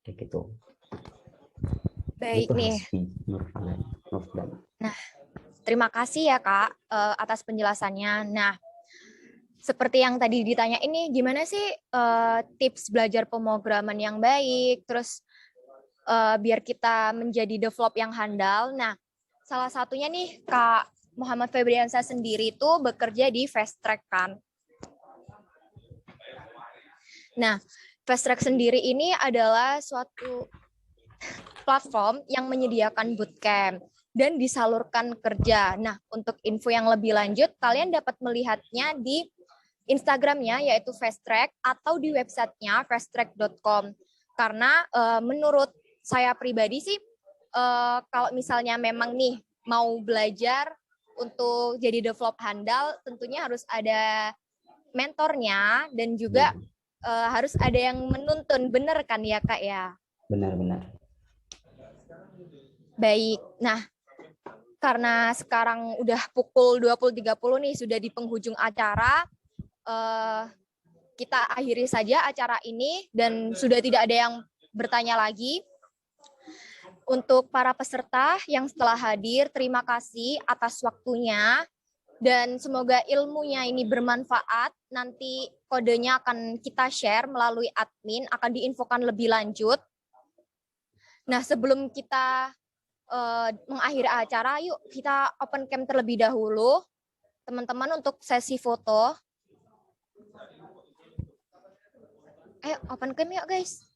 Kayak gitu. Baik Itu nih. Hasbi Nurfadana. Nah, terima kasih ya Kak atas penjelasannya. Nah, seperti yang tadi ditanya ini, gimana sih tips belajar pemrograman yang baik, terus biar kita menjadi develop yang handal. Nah, salah satunya nih Kak Muhammad Febriansa sendiri itu bekerja di Fast Track kan. Nah, Fast Track sendiri ini adalah suatu platform yang menyediakan bootcamp dan disalurkan kerja. Nah, untuk info yang lebih lanjut, kalian dapat melihatnya di Instagramnya yaitu Fast Track atau di websitenya fasttrack.com. Karena menurut saya pribadi sih, kalau misalnya memang nih mau belajar untuk jadi develop handal, tentunya harus ada mentornya dan juga harus ada yang menuntun, bener kan ya Kak ya? Benar-benar. Baik, nah karena sekarang udah pukul 20.30 nih, sudah di penghujung acara, kita akhiri saja acara ini dan sudah tidak ada yang bertanya lagi. Untuk para peserta yang telah hadir, terima kasih atas waktunya dan semoga ilmunya ini bermanfaat. Nanti kodenya akan kita share melalui admin, akan diinfokan lebih lanjut. Nah, sebelum kita mengakhiri acara, yuk kita open cam terlebih dahulu. Teman-teman untuk sesi foto. Ayo open cam yuk guys.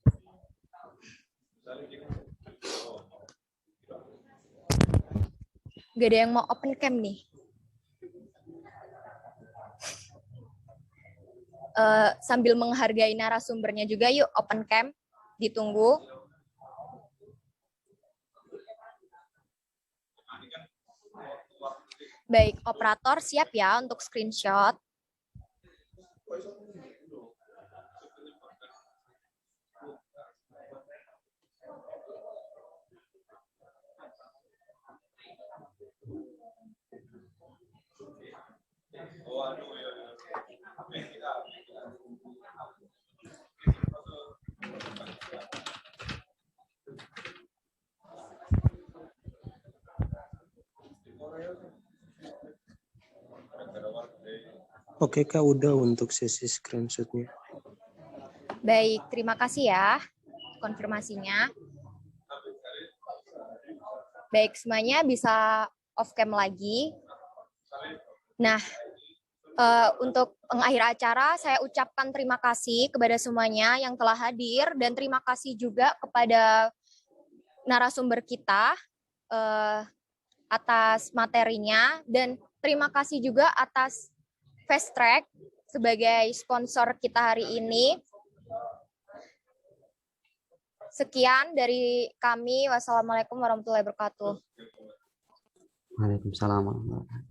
Gak ada yang mau open cam nih. Sambil menghargai narasumbernya juga yuk open cam. Ditunggu. Baik, operator siap ya untuk screenshot. Oke Kak, udah untuk sesi screenshotnya. Baik, terima kasih ya konfirmasinya. Baik, semuanya bisa off cam lagi. Nah, untuk mengakhiri acara, saya ucapkan terima kasih kepada semuanya yang telah hadir dan terima kasih juga kepada narasumber kita atas materinya dan terima kasih juga atas Fast Track sebagai sponsor kita hari ini. Sekian dari kami. Wassalamualaikum warahmatullahi wabarakatuh. Waalaikumsalam warahmatullahi wabarakatuh.